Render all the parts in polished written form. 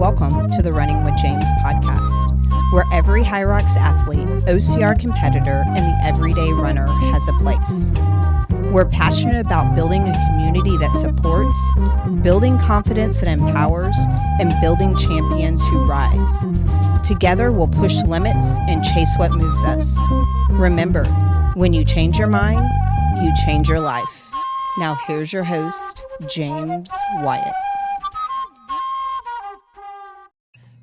Welcome to the Running with James podcast, where every High Rocks athlete, OCR competitor, and the everyday runner has a place. We're passionate about building a community that supports, building confidence that empowers, and building champions who rise. Together, we'll push limits and chase what moves us. Remember, when you change your mind, you change your life. Now here's your host, James Wyatt.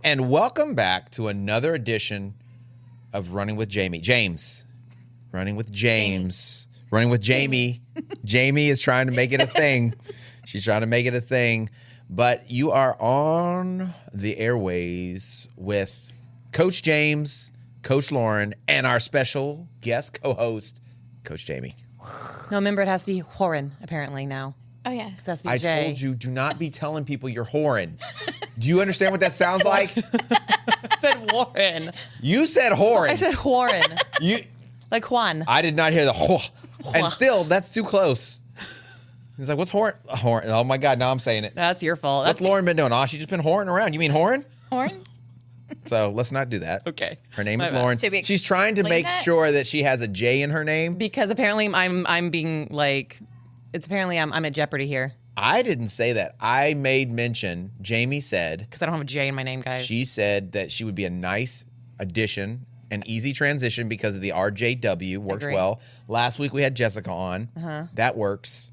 And welcome back to another edition of Running with Jamie. Running with James. Running with Jamie. Jamie is trying to make it a thing. She's trying to make it a thing. But you are on the airways with Coach James, Coach Lauren, and our special guest co-host, Coach Jamie. No, remember it has to be Horan, apparently, now. Oh, yeah. It has to be I J. told you, do not be telling people you're whoring. Do you understand what that sounds like? I said Warren. You said whoring. I said Horan. Like Juan. I did not hear the whore. And still, that's too close. He's like, what's whoring? Oh, my God, now I'm saying it. That's your fault. What's Lauren been doing? Oh, she's just been whoring around. You mean whoring? Horn? So let's not do that. Okay. Her name My is bad. Lauren. Should we She's trying to explain make that? sure that she has a J in her name. Because apparently I'm being like, it's apparently I'm at jeopardy here. I didn't say that. I made mention. Jamie said, Because I don't have a J in my name, guys. she said that she would be a nice addition, an easy transition because of the RJW. Works Agree. well. Last week we had Jessica on. That works.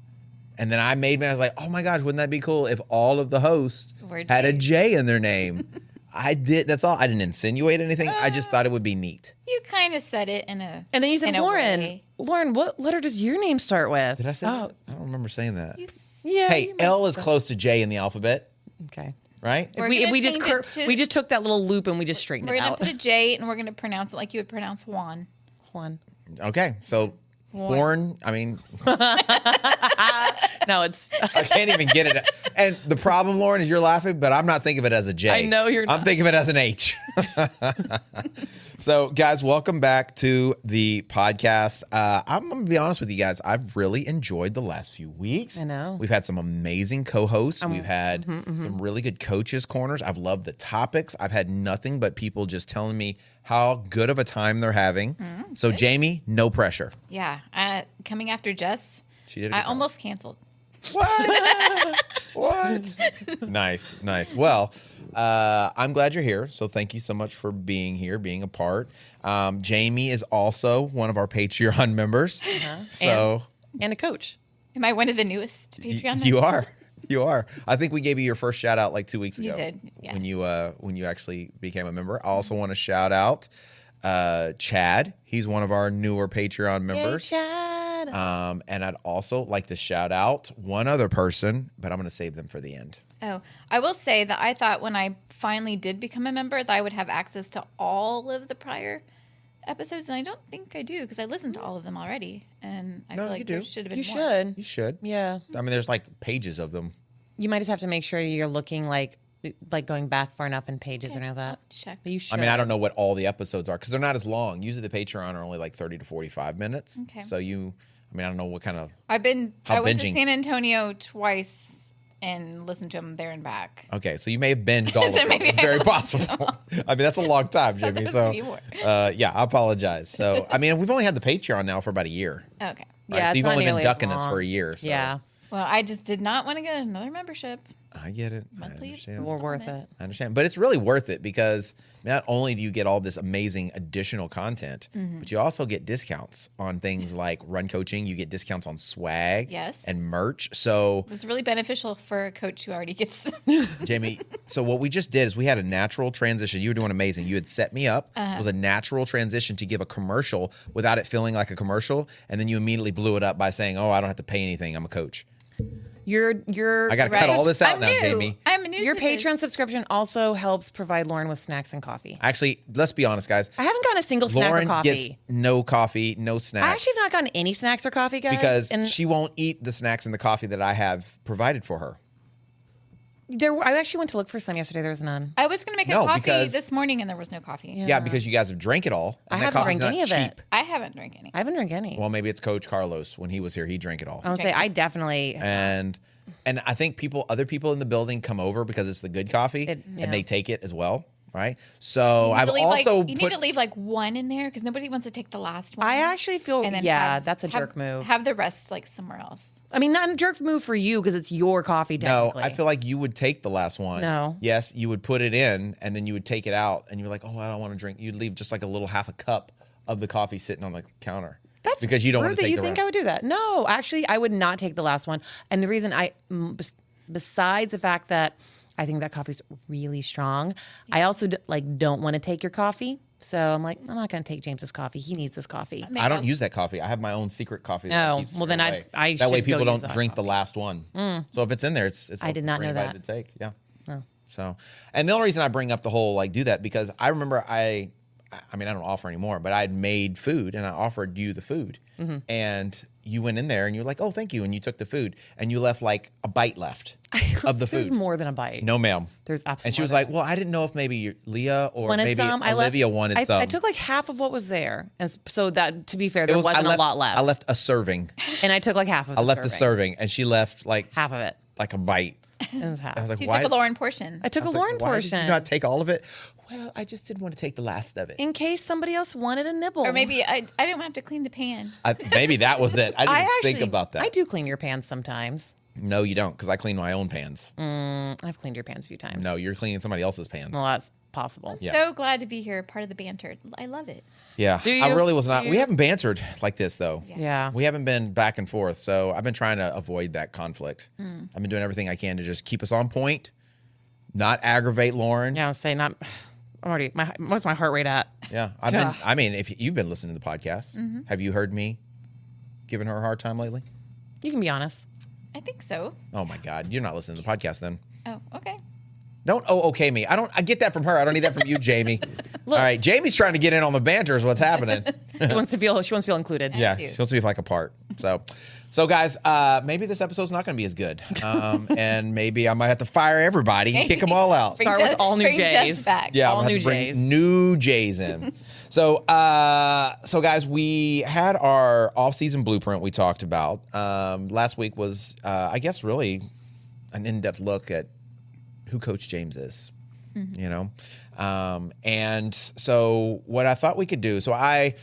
And then I was like, oh my gosh, wouldn't that be cool if all of the hosts Were had a J. J in their name? I did. That's all. I didn't insinuate anything. I just thought it would be neat. You kind of said it in a. And then you said in a Lauren. way. Lauren, what letter does your name start with? Did I say Oh, that? I don't remember saying that. yeah. Hey, you must L is have. close to J in the alphabet, Okay. right? We're If gonna we just change it to- we just took that little loop and we just straightened We're it going out. to put a J and we're going to pronounce it like you would pronounce Juan. Juan. Okay, so horn. I mean, No, it's I can't even get it. And the problem, Lauren, is you're laughing, but I'm not thinking of it as a J. I know you're I'm not. thinking of it as an H. So, guys, welcome back to the podcast. I'm going to be honest with you guys. I've really enjoyed the last few weeks. I know. We've had some amazing co-hosts. We've had some really good coaches' corners. I've loved the topics. I've had nothing but people just telling me how good of a time they're having. So, Jamie, no pressure. Yeah. Coming after Jess, She did a good I job. almost canceled. What? What? Nice. Well, I'm glad you're here. So thank you so much for being here, being a part. Jamie is also one of our Patreon members. So and a coach. Am I one of the newest Patreon you members? are. You are. I think we gave you your first shout out like 2 weeks ago. You did, yeah. When you actually became a member. I also want to shout out Chad. He's one of our newer Patreon members. Yay, Chad. And I'd also like to shout out one other person, but I'm going to save them for the end. Oh, I will say that I thought when I finally did become a member that I would have access to all of the prior episodes, and I don't think I do because I listened to all of them already, and I No, feel you like do. there should have been You more. should. You should. Yeah. I mean, there's like pages of them. You might just have to make sure you're looking like going back far enough in pages or any of that. I'll check. But you should. I mean, I don't know what all the episodes are because they're not as long. Usually the Patreon are only like 30 to 45 minutes. Okay. So I mean, I don't know what kind of, I went binging? to San Antonio twice and listened to them there and back. okay, so you may have binged all of So them. maybe It's I very listened possible. I mean, that's a long time, Jimmy. was So, gonna be more. yeah, I apologize. So, I mean, we've only had the Patreon now for about a year. Okay. Right? Yeah, so it's you've not only been nearly as ducking us long. for a year. So Yeah. Well, I just did not want to get another membership. I get it. Monthly? I understand. We're worth it. I understand. But it's really worth it because not only do you get all this amazing additional content, but you also get discounts on things like run coaching. You get discounts on swag Yes. and merch. So, It's really beneficial for a coach who already gets Jamie, so what we just did is we had a natural transition. You were doing amazing. You had set me up. It was a natural transition to give a commercial without it feeling like a commercial. And then you immediately blew it up by saying, oh, I don't have to pay anything. I'm a coach. Your I got to cut all this out I'm now, new. Jamie. I'm new. your to Patreon this. subscription also helps provide Lauren with snacks and coffee. Actually, let's be honest, guys. I haven't gotten a single snack Lauren or coffee. gets no coffee, no snacks. I actually have not gotten any snacks or coffee, guys. because and she won't eat the snacks and the coffee that I have provided for her. I actually went to look for some yesterday. There was none. I was going to make a No, coffee because- this morning and there was no coffee. Yeah, because you guys have drank it all. I and that haven't coffee's drank any not of it. cheap. I haven't drank any. I haven't drank any. Well, maybe it's Coach Carlos. When he was here, he drank it all. I would say I definitely. And I think other people in the building come over because it's the good coffee, Yeah. and they take it as well, right? So You I've need to leave, also you need to leave like one in there because nobody wants to take the last one. I actually feel, and then that's a jerk move. Have the rest like somewhere else. I mean, not a jerk move for you because it's your coffee, No, technically. I feel like you would take the last one. No. Yes, you would put it in, and then you would take it out, and you're like, oh, I don't want to drink. You'd leave just like a little half a cup of the coffee sitting on the counter. That's because you don't rude want to that take you the think rest. I would do that. No, actually, I would not take the last one. And the reason besides the fact that I think that coffee's really strong, I also don't want to take your coffee. So I'm like, I'm not going to take James's coffee. He needs this coffee. Maybe I don't I'll- use that coffee. I have my own secret coffee. That I Oh, keep well, then squared I away. That way should go people use don't that drink the last one. So if it's in there, it's I did not for know anybody that. to take. Yeah. Oh. So, and the only reason I bring up the whole do that because I remember I mean I don't offer anymore, but I had made food and I offered you the food, and you went in there and you were like, oh, thank you, and you took the food and you left like a bite left of the There's food. more than a bite. No, ma'am. There's absolutely. And she was like, well, I didn't know if maybe Leah or wanted maybe some. Olivia wanted some. I took like half of what was there, and so that to be fair, there I wasn't left- a lot left. I left a serving. and I took like half of. I left a serving, and she left like half of it. like a bite. It was half. I was like, You why? took a Lauren portion. I took I a was like, Lauren why portion Did you not take all of it? Well, I just didn't want to take the last of it. in case somebody else wanted a nibble. Or maybe I didn't have to clean the pan. Maybe that was it. I didn't actually think about that. I do clean your pans sometimes. No, you don't, because I clean my own pans. I've cleaned your pans a few times. No, you're cleaning somebody else's pans. Well, that's possible. Yeah. So glad to be here, part of the banter. I love it. Yeah, Do I you? really was not. Do We you? haven't bantered like this though. Yeah. We haven't been back and forth, so I've been trying to avoid that conflict. I've been doing everything I can to just keep us on point, not aggravate Lauren. Yeah, I was saying not. I'm already. What's my heart rate at? Yeah, I've been. I mean, if you've been listening to the podcast, have you heard me giving her a hard time lately? You can be honest. I think so. Oh my God, you're not listening to the podcast then. Oh, okay. Don't okay me. I get that from her. I don't need that from you, Jamie. All right, Jamie's trying to get in on the banter is what's happening. She wants to feel included. Yeah, do. she wants to be like a part. So guys, maybe this episode's not going to be as good, and maybe I might have to fire everybody and kick them all out. Start with all new bring J's. Jess back. Yeah, all I'm gonna new have to bring J's. new J's in. So guys, we had our off-season blueprint we talked about. Last week was, I guess, really an in-depth look at who Coach James is. You know, and so what I thought we could do. So I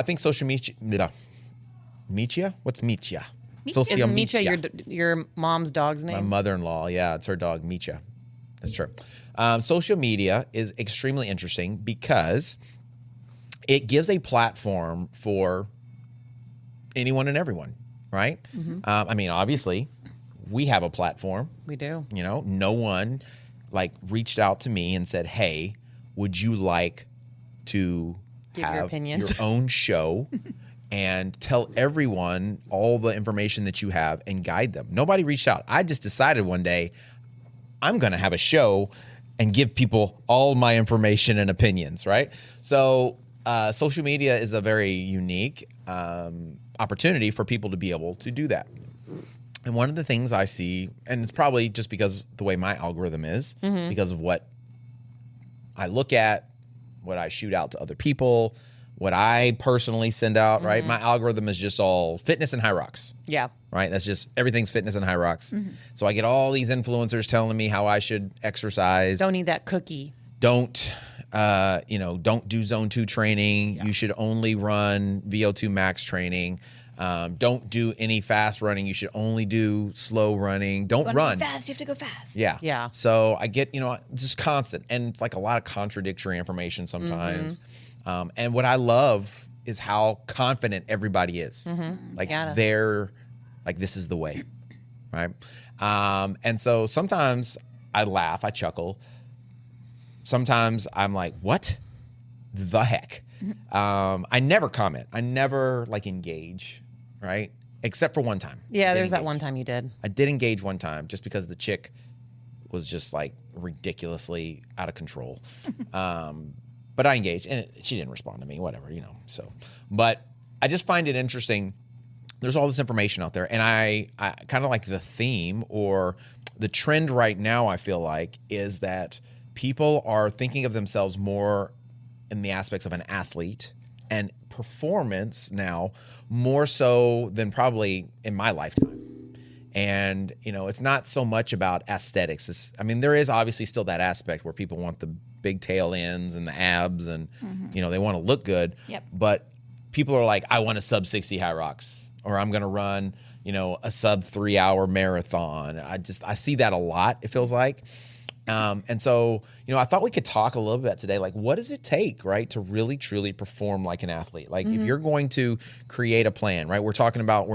think social media. Michia? What's Michia? Social Is Micha media. your mom's dog's My name? mother-in-law, yeah, it's her dog, Micha. That's true. Social media is extremely interesting because it gives a platform for anyone and everyone, right? I mean, obviously, we have a platform. We do. You know, no one reached out to me and said, "Hey, would you like to Give your have opinions." your own show?" And tell everyone all the information that you have and guide them. Nobody reached out. I just decided one day I'm going to have a show and give people all my information and opinions, right? So social media is a very unique opportunity for people to be able to do that. And one of the things I see, and it's probably just because the way my algorithm is, because of what I look at, what I shoot out to other people, what I personally send out, right? My algorithm is just all fitness and high rocks, Yeah. right? That's just everything's fitness and high rocks. So I get all these influencers telling me how I should exercise. Don't eat that cookie. Don't do zone 2 training. You should only run VO2 max training. Don't do any fast running. You should only do slow running. Don't Wanna run. go fast, you have to go fast. Yeah. Yeah. So I get, just constant. And it's like a lot of contradictory information sometimes. And what I love is how confident everybody is. Yeah. They're like, this is the way. Right. And so sometimes I laugh, I chuckle. Sometimes I'm like, what the heck? I never comment. I never engage. Right. Except for one time. Yeah, I did there's that engage. one time you did. I did engage one time just because the chick was just ridiculously out of control. But I engaged and she didn't respond to me, whatever, so. But I just find it interesting. There's all this information out there and I kind of like the theme or the trend right now, I feel like, is that people are thinking of themselves more in the aspects of an athlete and performance now more so than probably in my lifetime. And, it's not so much about aesthetics. There is obviously still that aspect where people want the big tail ends and the abs and, they want to look good. Yep. But people are like, I want a sub 60 high rocks, or I'm going to run, a sub 3 hour marathon. I see that a lot, it feels like. And so, I thought we could talk a little bit today, like, what does it take, right, to really, truly perform like an athlete? Like, if you're going to create a plan, right, we're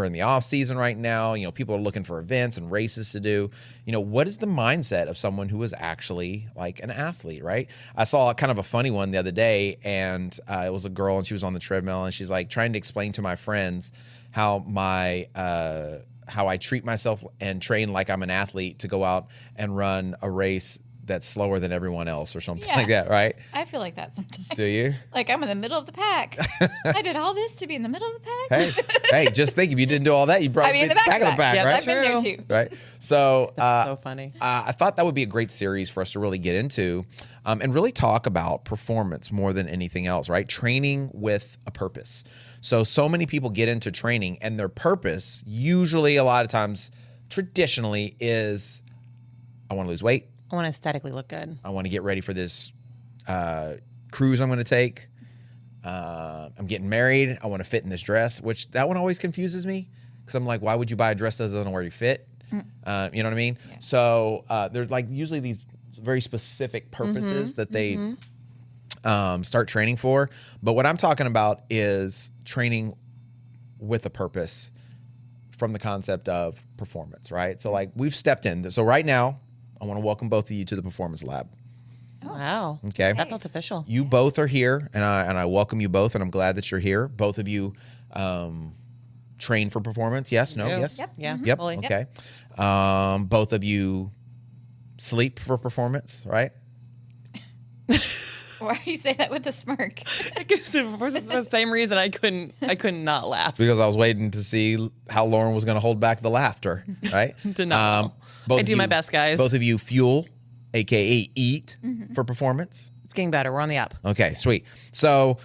in the off season right now, people are looking for events and races to do, what is the mindset of someone who is actually like an athlete, right? I saw kind of a funny one the other day, and it was a girl, and she was on the treadmill, and she's like trying to explain to my friends how how I treat myself and train like I'm an athlete to go out and run a race that's slower than everyone else or something like that, right? I feel like that sometimes. Do you? Like I'm in the middle of the pack. I did all this to be in the middle of the pack. Hey, just think, if you didn't do all that, you probably be in the back of the pack, Yeah, right? I've been there too. Right. So, so funny. I thought that would be a great series for us to really get into and really talk about performance more than anything else, right? Training with a purpose. So many people get into training, and their purpose usually, a lot of times, traditionally, is I want to lose weight. I want to aesthetically look good. I want to get ready for this cruise I'm going to take. I'm getting married. I want to fit in this dress, which that one always confuses me, because I'm like, why would you buy a dress that doesn't already fit? You know what I mean? Yeah. So there's like usually these very specific purposes that they start training for. But what I'm talking about is training with a purpose from the concept of performance, right? So like we've stepped in. So right now, I want to welcome both of you to the Performance Lab. Wow. Okay. That felt official. You both are here, and I welcome you both, and I'm glad that you're here. Both of you train for performance. Yes? No? do. Yes? Yep. Yeah. Yep. Fully. Okay. Both of you sleep for performance, right? Why do you say that with a smirk? It's the same reason I couldn't not laugh. Because I was waiting to see how Lauren was going to hold back the laughter, right? Did not. Both I of do you- my best, guys. Both of you fuel, aka eat, for performance. It's getting better. We're on the up. Okay, sweet. So,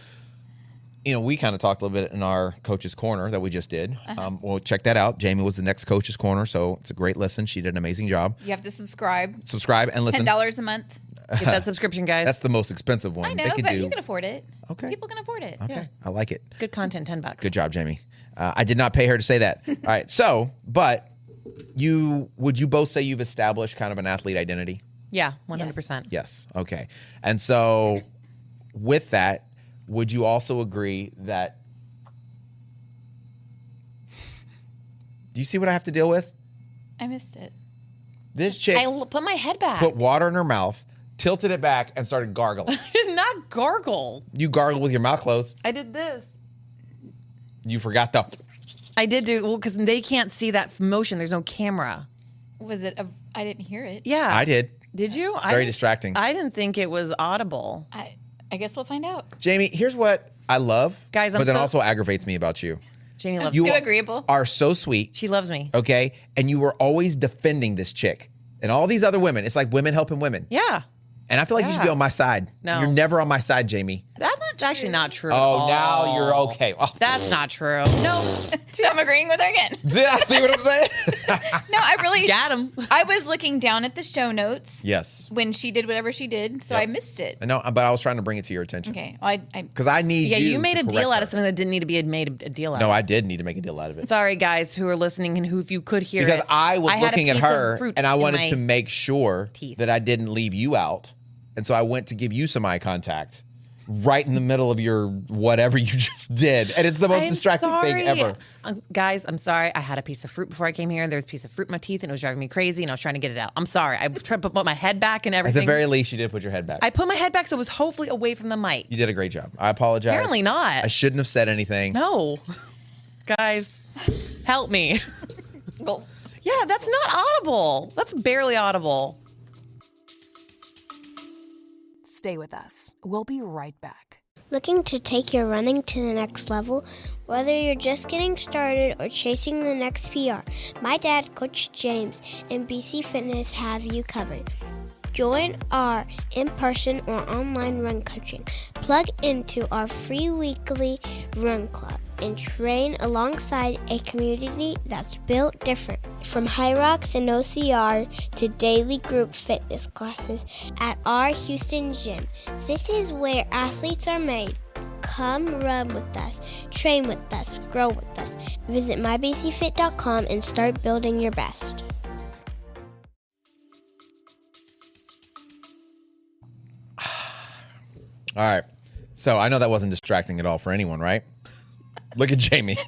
we kind of talked a little bit in our Coach's Corner that we just did. Well, check that out. Jamie was the next Coach's Corner, so it's a great listen. She did an amazing job. You have to subscribe. Subscribe and listen. $10 a month. Get that subscription, guys. That's the most expensive one. I know, They could but do. you can afford it. Okay. People can afford it. Okay, Yeah. I like it. good content. $10. Good job, Jamie. I did not pay her to say that. All right, so, but would you both say you've established kind of an athlete identity? Yeah, 100%. Yes. Okay. And so with that, would you also agree that, do you see what I have to deal with? I missed it. This chick Put my head back. put water in her mouth, tilted it back, and started gargling. I did not gargle. You gargle with your mouth closed. I did this. You forgot the... I did do, because they can't see that motion. There's no camera. Was it? I didn't hear it. Yeah. I did. Did you? Very distracting. I didn't think it was audible. I guess we'll find out. Jamie, here's what I love, Guys, but then also aggravates me about you. Jamie loves You me. Too agreeable. are so sweet, She loves me. okay? And you were always defending this chick and all these other women. It's like women helping women. Yeah. And I feel like you should be Yeah. on my side. No. You're never on my side, Jamie. That's actually not true. Oh, at all. now you're okay. Oh. That's not true. No. So I'm agreeing with her again. See what I'm saying? No, I really Got him. I was looking down at the show notes Yes. when she did whatever she did, so Yep. I missed it. No, but I was trying to bring it to your attention. Okay. Well, Because I need Yeah, you you made to a deal correct out her. of something that didn't need to be made a deal out No, of. I did need to make a deal out of it. Sorry, guys who are listening and who, if you could hear Because it. I was had a looking at piece of her fruit and I in wanted my to make sure teeth. that I didn't leave you out. And so I went to give you some eye contact right in the middle of your whatever you just did. And it's the most I'm distracting thing sorry. ever. Guys, I'm sorry. I had a piece of fruit before I came here. There was a piece of fruit in my teeth and it was driving me crazy and I was trying to get it out. I'm sorry. I tried to put my head back and At everything. the very least, you did put your head back. I put my head back so it was hopefully away from the mic. You did a great job. I apologize. Apparently not. I shouldn't have said anything. No. Guys, help me. well, Yeah, that's not audible. That's barely audible. Stay with us. We'll be right back. Looking to take your running to the next level? Whether you're just getting started or chasing the next PR, my dad, Coach James, and BC Fitness have you covered. Join our in-person or online run coaching. Plug into our free weekly run club and train alongside a community that's built different. From High Rocks and OCR to daily group fitness classes at our Houston gym, this is where athletes are made. Come run with us, train with us, grow with us. Visit mybcfit.com and start building your best. All right. So I know that wasn't distracting at all for anyone, right? Look at Jamie.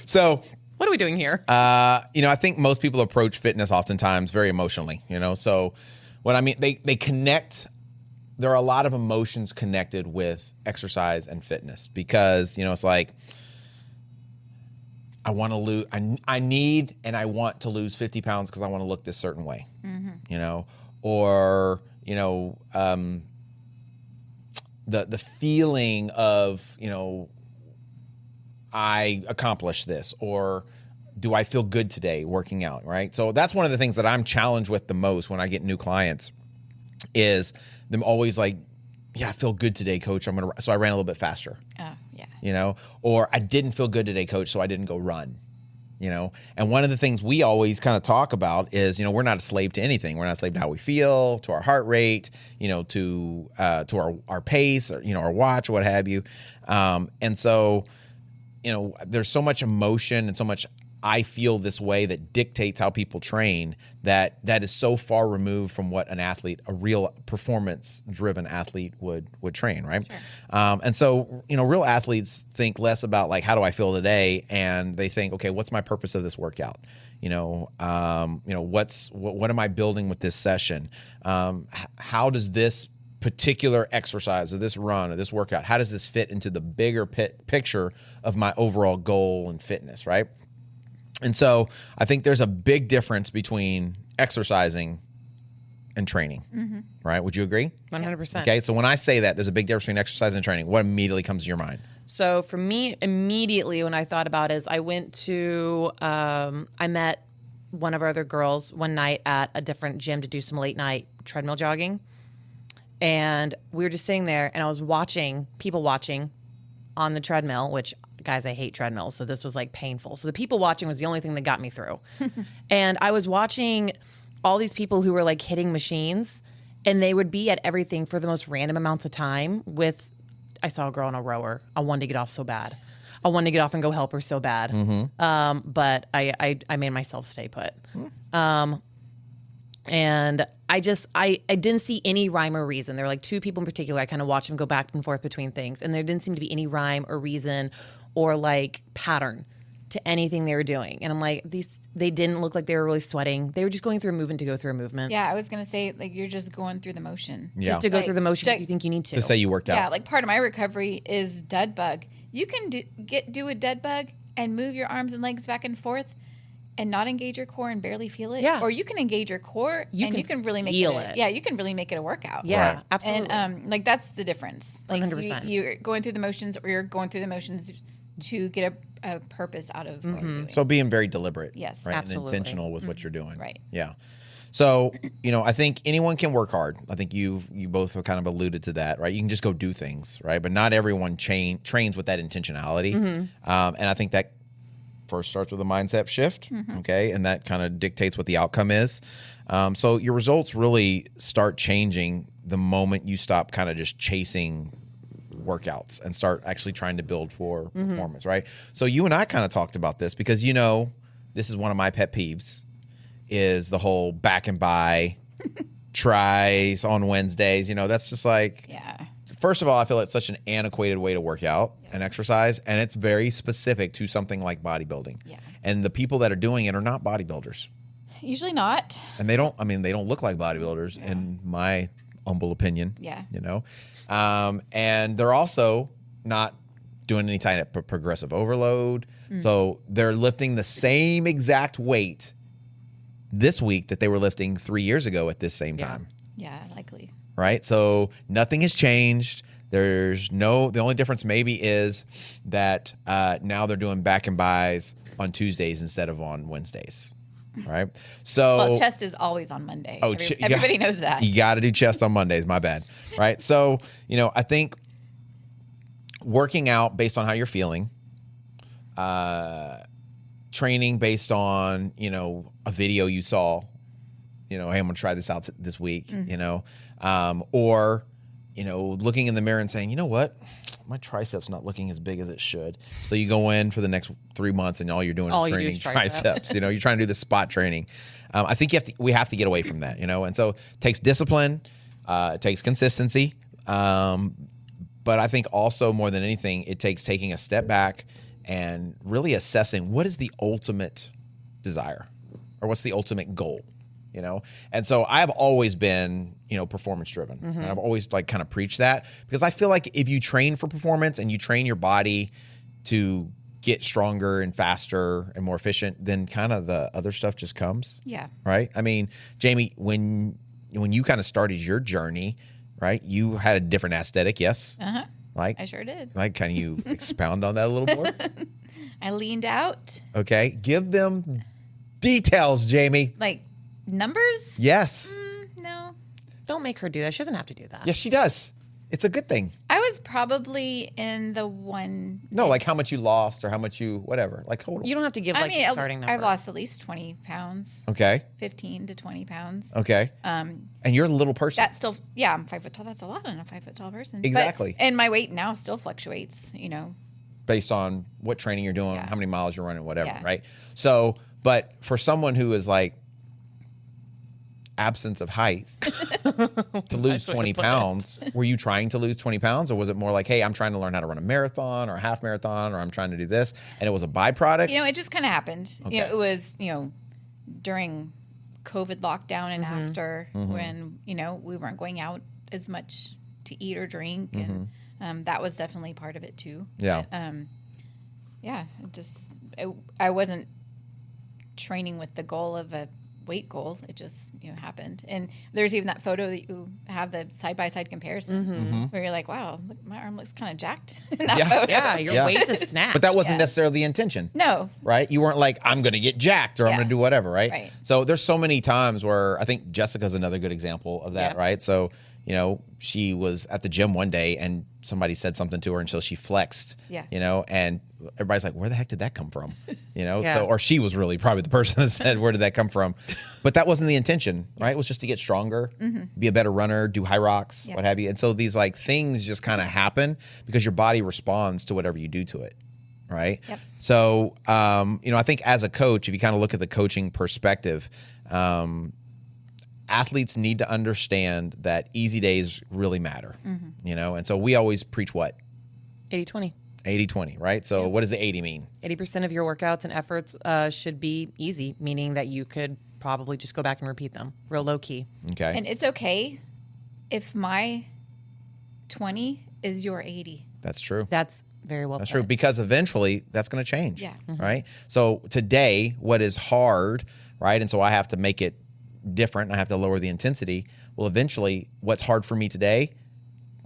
So, What are we doing here? I think most people approach fitness oftentimes very emotionally, So what I mean, they connect. There are a lot of emotions connected with exercise and fitness because, it's like, I want to lose, I need and I want to lose 50 pounds because I want to look this certain way, or, the feeling of, I accomplished this, or do I feel good today working out, right? So that's one of the things that I'm challenged with the most when I get new clients is them always like, yeah, I feel good today, coach. So I ran a little bit faster. Oh, yeah. Or I didn't feel good today, coach, so I didn't go run. And one of the things we always kind of talk about is, we're not a slave to anything. We're not a slave to how we feel, to our heart rate, to our pace, or our watch, or what have you. And so, there's so much emotion and so much I feel this way that dictates how people train that is so far removed from what an athlete, a real performance-driven athlete would train, right? Sure. And so, real athletes think less about like, how do I feel today? And they think, okay, what's my purpose of this workout? What am I building with this session? How does this particular exercise or this run or this workout, how does this fit into the bigger picture of my overall goal and fitness, right? And so I think there's a big difference between exercising and training, right? Would you agree? 100%. Okay, so when I say that, there's a big difference between exercise and training. What immediately comes to your mind? So for me, immediately when I thought about it is I went to, I met one of our other girls one night at a different gym to do some late night treadmill jogging. And we were just sitting there and I was people watching on the treadmill, which, guys, I hate treadmills. So this was like painful. So the people watching was the only thing that got me through. And I was watching all these people who were like hitting machines, and they would be at everything for the most random amounts of time I saw a girl on a rower. I wanted to get off so bad. I wanted to get off and go help her so bad. But I made myself stay put. And I didn't see any rhyme or reason. There were like two people in particular. I kind of watched them go back and forth between things, and there didn't seem to be any rhyme or reason or like pattern to anything they were doing. And I'm like, they didn't look like they were really sweating. They were just going through a movement to go through a movement. Yeah, I was going to say, like, you're just going through the motion. Yeah. Just to go Like, through the motion if you think you need to. To say you worked out. Yeah, like part of my recovery is dead bug. You can do a dead bug and move your arms and legs back and forth and not engage your core and barely feel it. Yeah. Or you can engage your core and you can really make feel it. it. Yeah, you can really make it a workout. Yeah, Right. absolutely. And like that's the difference. Like 100%. you're going through the motions, or you're going through the motions to get a purpose out of what you're doing. So being very deliberate. Yes. Right. Absolutely. And intentional with what you're doing. Right. Yeah. So, I think anyone can work hard. I think you both have kind of alluded to that, right? You can just go do things, right? But not everyone trains with that intentionality. And I think that first starts with a mindset shift, okay? And that kind of dictates what the outcome is. So your results really start changing the moment you stop kind of just chasing workouts and start actually trying to build for performance, right? So you and I kind of talked about this because, this is one of my pet peeves is the whole back and buy tries on Wednesdays. That's just like, Yeah. first of all, I feel it's such an antiquated way to work out and exercise, and it's very specific to something like bodybuilding. Yeah. And the people that are doing it are not bodybuilders. Usually not. And they don't look like bodybuilders in my humble opinion. Yeah. And they're also not doing any kind of progressive overload. So they're lifting the same exact weight this week that they were lifting 3 years ago at this same time. Yeah, likely. Right? So nothing has changed. The only difference maybe is that now they're doing back and buys on Tuesdays instead of on Wednesdays. Right. So Well, chest is always on Monday. Oh, Everybody knows that. You got to do chest on Mondays. My bad. Right. So, I think working out based on how you're feeling, training based on, a video you saw, hey, I'm going to try this out this week, or, looking in the mirror and saying, you know what, my triceps not looking as big as it should. So you go in for the next 3 months and all you're doing is training triceps. You're trying to do the spot training. I think we have to get away from that, and so it takes discipline, it takes consistency. But I think also more than anything, it takes taking a step back and really assessing what is the ultimate desire or what's the ultimate goal, And so I've always been, performance driven. And I've always kind of preached that because I feel like if you train for performance and you train your body to get stronger and faster and more efficient, then kind of the other stuff just comes. Yeah. Right. I mean, Jamie, when you kind of started your journey, right, you had a different aesthetic. Yes. Uh-huh. Like I sure did. Like, can you expound on that a little more? I leaned out. Okay. Give them details, Jamie. Like numbers? Yes. No. Don't make her do that. She doesn't have to do that. Yes, she does. It's a good thing. I was probably in the one. No, like how much you lost or how much you, whatever. Like total. You don't have to give the starting number. I've lost at least 20 pounds. Okay. 15 to 20 pounds. Okay. And you're a little person. That's still, I'm 5 foot tall. That's a lot in a 5 foot tall person. Exactly. And my weight now still fluctuates, Based on what training you're doing, how many miles you're running, whatever, Yeah. right? So, but for someone who is like absence of height to lose 20 pounds, were you trying to lose 20 pounds or was it more like, hey, I'm trying to learn how to run a marathon or a half marathon or I'm trying to do this and it was a byproduct? It just kind of happened. Okay. It was, during COVID lockdown and after when, we weren't going out as much to eat or drink. And that was definitely part of it too. Yeah. But, I wasn't training with the goal of a weight goal. It just happened. And there's even that photo that you have, the side-by-side comparison where you're like, wow, look, my arm looks kind of jacked in that photo. Yeah, your waist is snatched. But that wasn't necessarily the intention. No. Right? You weren't like, I'm going to get jacked or I'm going to do whatever, right? Right. So there's so many times where I think Jessica's another good example of that, Yep. right? So, she was at the gym one day and somebody said something to her until she flexed, Yeah. and everybody's like, where the heck did that come from? Yeah. So, or she was really probably the person that said, where did that come from? But that wasn't the intention, right? It was just to get stronger, be a better runner, do high rocks, Yeah. what have you. And so these things just kind of happen because your body responds to whatever you do to it. Right. Yep. So, I think as a coach, if you kind of look at the coaching perspective, athletes need to understand that easy days really matter, and so we always preach what? 80-20. 80-20, right? So what does the 80 mean? 80% of your workouts and efforts should be easy, meaning that you could probably just go back and repeat them. Real low key. Okay. And it's okay if my 20 is your 80. That's true. That's very well That's put. true because eventually that's going to change. Yeah. Right. So today, what is hard, right? And so I have to make it different. And I have to lower the intensity. Well, eventually, what's hard for me today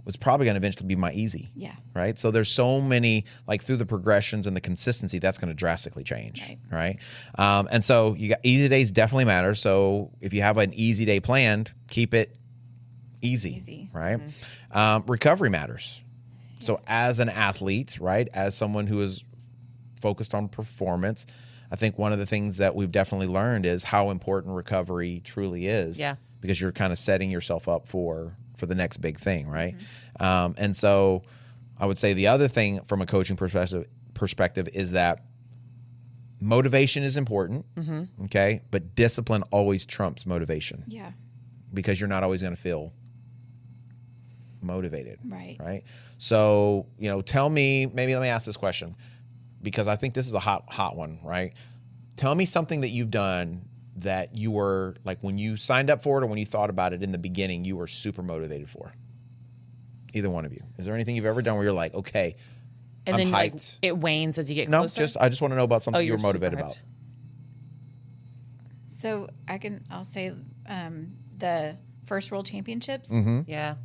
was probably going to eventually be my easy. Yeah. Right. So there's so many, through the progressions and the consistency, that's going to drastically change. Right. And so you got easy days definitely matter. So if you have an easy day planned, keep it easy. Right. Recovery matters. So as an athlete, right, as someone who is focused on performance, I think one of the things that we've definitely learned is how important recovery truly is. Yeah. Because you're kind of setting yourself up for the next big thing, right? And so I would say the other thing from a coaching perspective is that motivation is important, okay? But discipline always trumps motivation. Yeah. Because you're not always going to feel motivated. Right. So, tell me, maybe let me ask this question because I think this is a hot one, right? Tell me something that you've done that you were when you signed up for it or when you thought about it in the beginning, you were super motivated for. Either one of you. Is there anything you've ever done where you're like, okay, And I'm then hyped? it wanes as you get No, closer? I just want to know about something you you're were motivated super about. hyped. So I'll say the first World Championships. Yeah.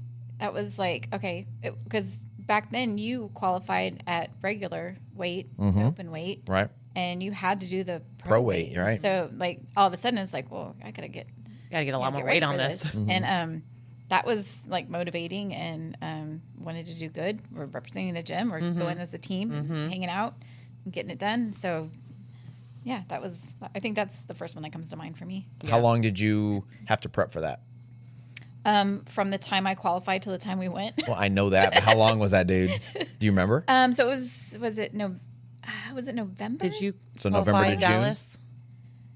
that was like, okay, because back then you qualified at regular weight, open weight. Right. And you had to do the Pro weight, right. So like all of a sudden it's like, well, I gotta get a lot more get ready weight on for this. And that was like motivating and wanted to do good. We're representing the gym. We're going as a team, hanging out, and getting it done. So yeah, I think that's the first one that comes to mind for me. How long did you have to prep for that? From the time I qualified till the time we went. Well, I know that, but how long was that, dude? Do you remember? So it was it November? Did you So qualify November to in June? Dallas?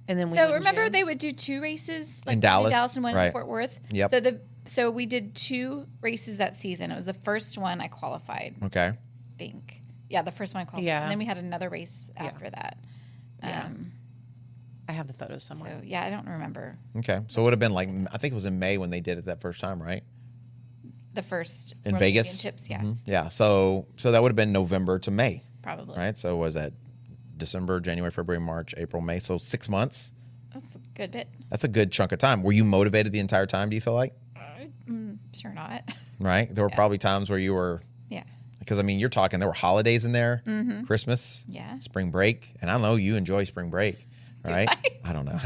And then So remember they would do 2 races like In one Dallas? and one Right. in Fort Worth. Yep. So we did 2 races that season. It was the first one I qualified. Okay. I think. Yeah, the first one I qualified. Yeah. And then we had another race after that. Yeah. I have the photos somewhere. So yeah, I don't remember Okay. So it would have been like, I think it was in May when they did it that first time, right? the first In World Vegas? Championships. Yeah, Mhm. Yeah. So that would have been November to May, probably. right? So was that December, January, February, March, April, May? So 6 months. That's a good bit. That's a good chunk of time. Were you motivated the entire time, do you feel like? Sure not. Right? There were probably times where you were, Yeah. because I mean, you're talking, there were holidays in there, Christmas, Yeah. spring break. And I know you enjoy spring break, right? I don't know.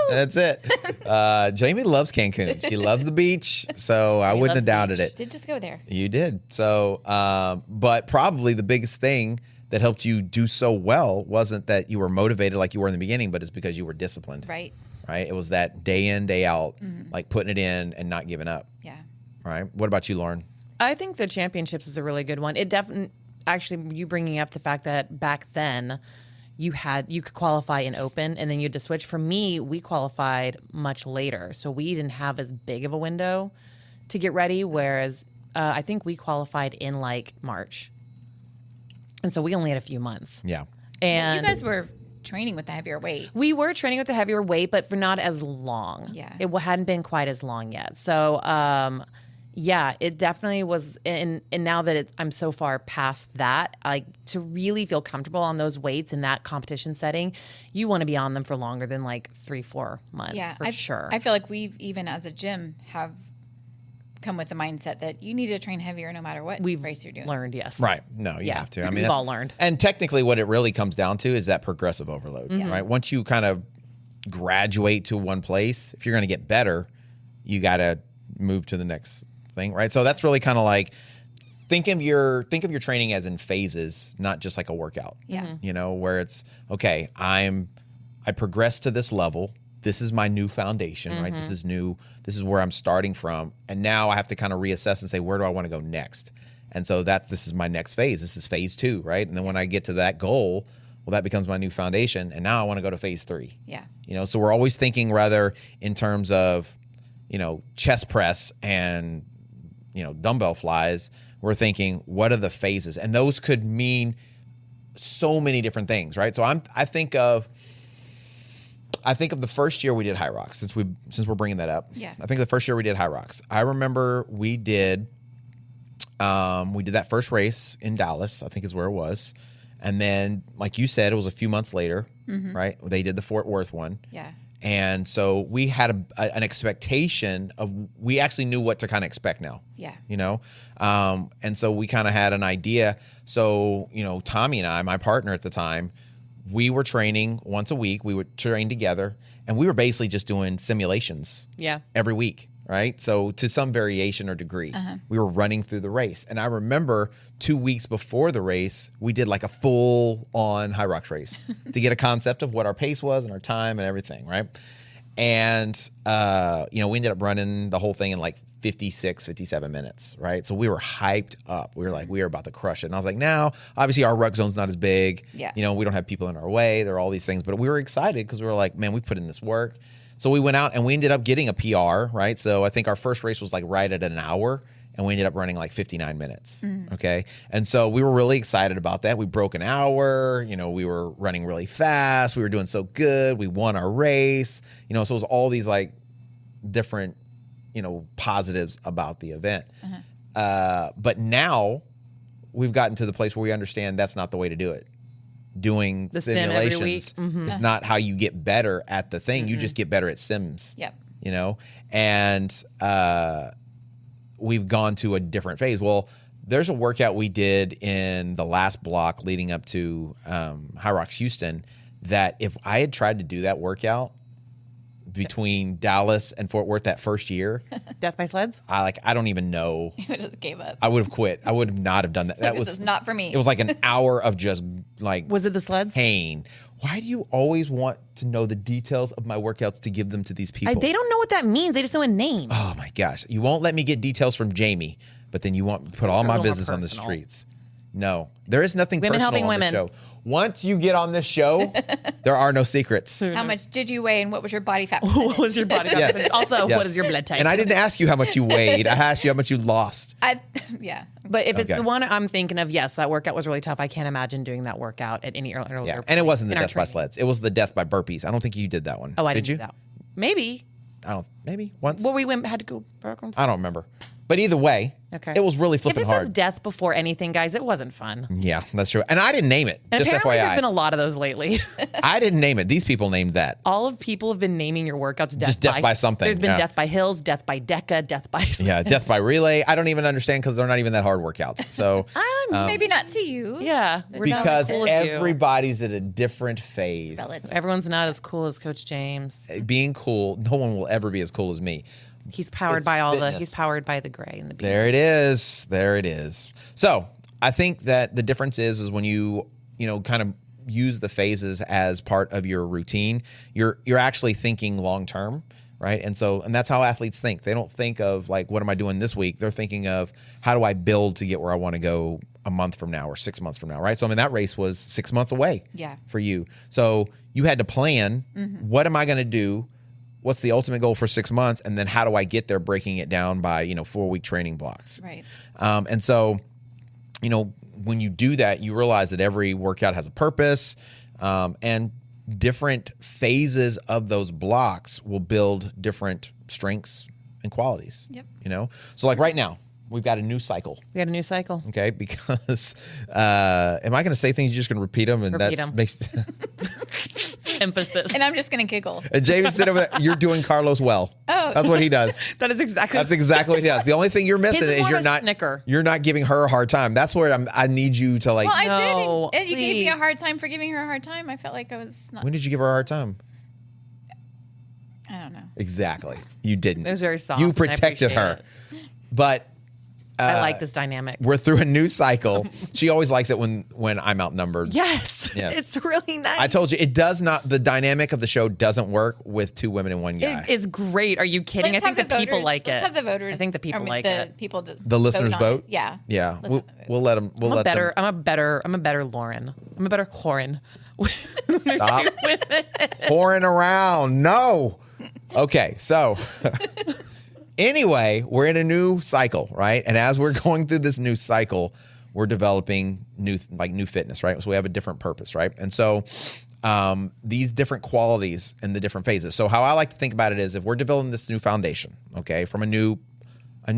That's it. Jamie loves Cancun. She loves the beach. So I wouldn't have doubted it. Did just go there. You did. So, but probably the biggest thing that helped you do so well wasn't that you were motivated like you were in the beginning, but it's because you were disciplined. Right. Right. It was that day in, day out, like putting it in and not giving up. Yeah. Right. What about you, Lauren? I think the championships is a really good one. It definitely, actually, you bringing up the fact that back then you could qualify in open and then you had to switch. For me, we qualified much later, so we didn't have as big of a window to get ready. Whereas I think we qualified in like March, and so we only had a few months. Yeah. And You guys were training with the heavier weight. we were training with the heavier weight, but for not as long. Yeah. It hadn't been quite as long yet. So, yeah, it definitely was. And now that I'm so far past that, like to really feel comfortable on those weights in that competition setting, you want to be on them for longer than like 3-4 months. Yeah, for sure. I feel like we've even as a gym have come with the mindset that you need to train heavier no matter what race you're doing. learned, yes. Right. No, you Yeah. have to. I mean, We've that's- all learned. And technically, what it really comes down to is that progressive overload. Right. Once you kind of graduate to one place, if you're going to get better, you got to move to the next thing. Right. So that's really kind of like think of your training as in phases, not just like a workout. Yeah. You know, where it's okay. I progressed to this level. This is my new foundation, right? This is new. This is where I'm starting from. And now I have to kind of reassess and say, where do I want to go next? And so this is my next phase. This is phase 2, right? And then when I get to that goal, well, that becomes my new foundation. And now I want to go to phase 3. Yeah. You know, so we're always thinking rather in terms of, you know, chest press and, you know, dumbbell flies. We're thinking, what are the phases? And those could mean so many different things, right? So I think of the first year we did High Rocks, since we're bringing that up. Yeah. I think the first year we did High Rocks. I remember we did that first race in Dallas, I think is where it was. And then, like you said, it was a few months later, right? They did the Fort Worth one. Yeah. And so we had an expectation we actually knew what to kind of expect now. Yeah. You know? And so we kind of had an idea. So, you know, Tommy and I, my partner at the time, we were training once a week. We would train together, and we were basically just doing simulations Yeah. every week, right? So to some variation or degree, we were running through the race. And I remember 2 weeks before the race, we did like a full-on High Rocks race to get a concept of what our pace was and our time and everything, right? And, you know, we ended up running the whole thing in like 56, 57 minutes, right? So we were hyped up. We were like, we are about to crush it. And I was like, now, obviously our ruck zone's not as big. Yeah. You know, we don't have people in our way. There are all these things. But we were excited because we were like, man, we put in this work. So we went out and we ended up getting a PR, right? So I think our first race was like right at an hour. And we ended up running like 59 minutes. Okay. And so we were really excited about that. We broke an hour. You know, we were running really fast. We were doing so good. We won our race. You know, so it was all these like different, you know, positives about the event. But now we've gotten to the place where we understand that's not the way to do it. Doing The sim every simulations week. is not how you get better at the thing. You just get better at sims. Yep. You know, and we've gone to a different phase. Well, there's a workout we did in the last block leading up to High Rocks Houston that if I had tried to do that workout between Dallas and Fort Worth that first year, Death by sleds? I don't even know. You just gave up. I would have quit. I would not have done that. That This was is not for me. It was like an hour of just like Was it the sleds? pain. Why do you always want to know the details of my workouts to give them to these people? They don't know what that means. They just know a name. Oh my gosh. You won't let me get details from Jamie, but then you want to put all They're a my little more business on the personal. streets. No, there is nothing Women personal helping on women. this show. Once you get on this show, there are no secrets. How much did you weigh and what was your body fat What percentage? was your body Yes. percentage? Also, Yes. what is your blood type? And I didn't ask you how much you weighed. I asked you how much you lost. Yeah. But if it's Okay. the one I'm thinking of, yes, that workout was really tough. I can't imagine doing that workout at any earlier. Yeah. And it wasn't the in our death by training. sleds. It was the death by burpees. I don't think you did that one. Oh, I did didn't you? do that. Maybe. Maybe once. Well, we had to go back on. I don't remember. But either way, Okay. it was really If flipping it says hard. death before anything, guys, it wasn't fun. Yeah, that's true. And I didn't name it. And just apparently, there's FYI. been a lot of those lately. I didn't name it. These people named that. All of people have been naming your workouts death Just death by something, There's been yeah. death by hills, death by deca, death by. Yeah, death by relay. I don't even understand because they're not even that hard workouts. So Maybe not to you. Yeah, we're not because as cool as you. everybody's at a different phase. Relative. Everyone's not as cool as Coach James. Being cool, no one will ever be as cool as me. He's powered It's by all fitness. he's powered by the gray and the beige. There it is. There it is. So I think that the difference is when you kind of use the phases as part of your routine, you're actually thinking long term, right? And that's how athletes think. They don't think of like, what am I doing this week? They're thinking of how do I build to get where I want to go a month from now or 6 months from now, right? So I mean that race was 6 months away Yeah. for you. So you had to plan, what am I going to do? What's the ultimate goal for 6 months? And then how do I get there, breaking it down by, 4-week training blocks. Right. And so, when you do that, you realize that every workout has a purpose, and different phases of those blocks will build different strengths and qualities. Yep. So like right now, we've got a new cycle. We got a new cycle. Okay, because am I going to say things? You're just going to repeat them, and Repeat that 'em. makes. Emphasis. And I'm just going to giggle. And James said, "You're doing Carlos well." Oh. That's what he does. That is exactly. That's exactly what he does. The only thing you're missing His is is more you're of a not snicker. You're not giving her a hard time. That's where I need you to like. Well, I No, did. And you gave me a please. hard time for giving her a hard time. I felt like I was not. When did you give her a hard time? I don't know. Exactly. You didn't. It was very soft. You and I protected appreciate her. it. But I like this dynamic. we're through a new cycle. She always likes it when I'm outnumbered. Yes, Yeah. it's really nice. I told you it does not. The dynamic of the show doesn't work with 2 women and 1 guy. It is great. Are you kidding? Let's I think have the people voters- like it. Let's have the voters. I think the people or like the it. People The listeners on vote? it. Yeah. Yeah, Let's we'll, have the vote. we'll let them. We'll I'm a let better. them. I'm a better Lauren. I'm a better Corin. Stop pouring around. No. Okay, so anyway, we're in a new cycle, right? And as we're going through this new cycle, we're developing new fitness, right? So we have a different purpose, right? And so these different qualities in the different phases. So how I like to think about it is if we're developing this new foundation, okay, from a new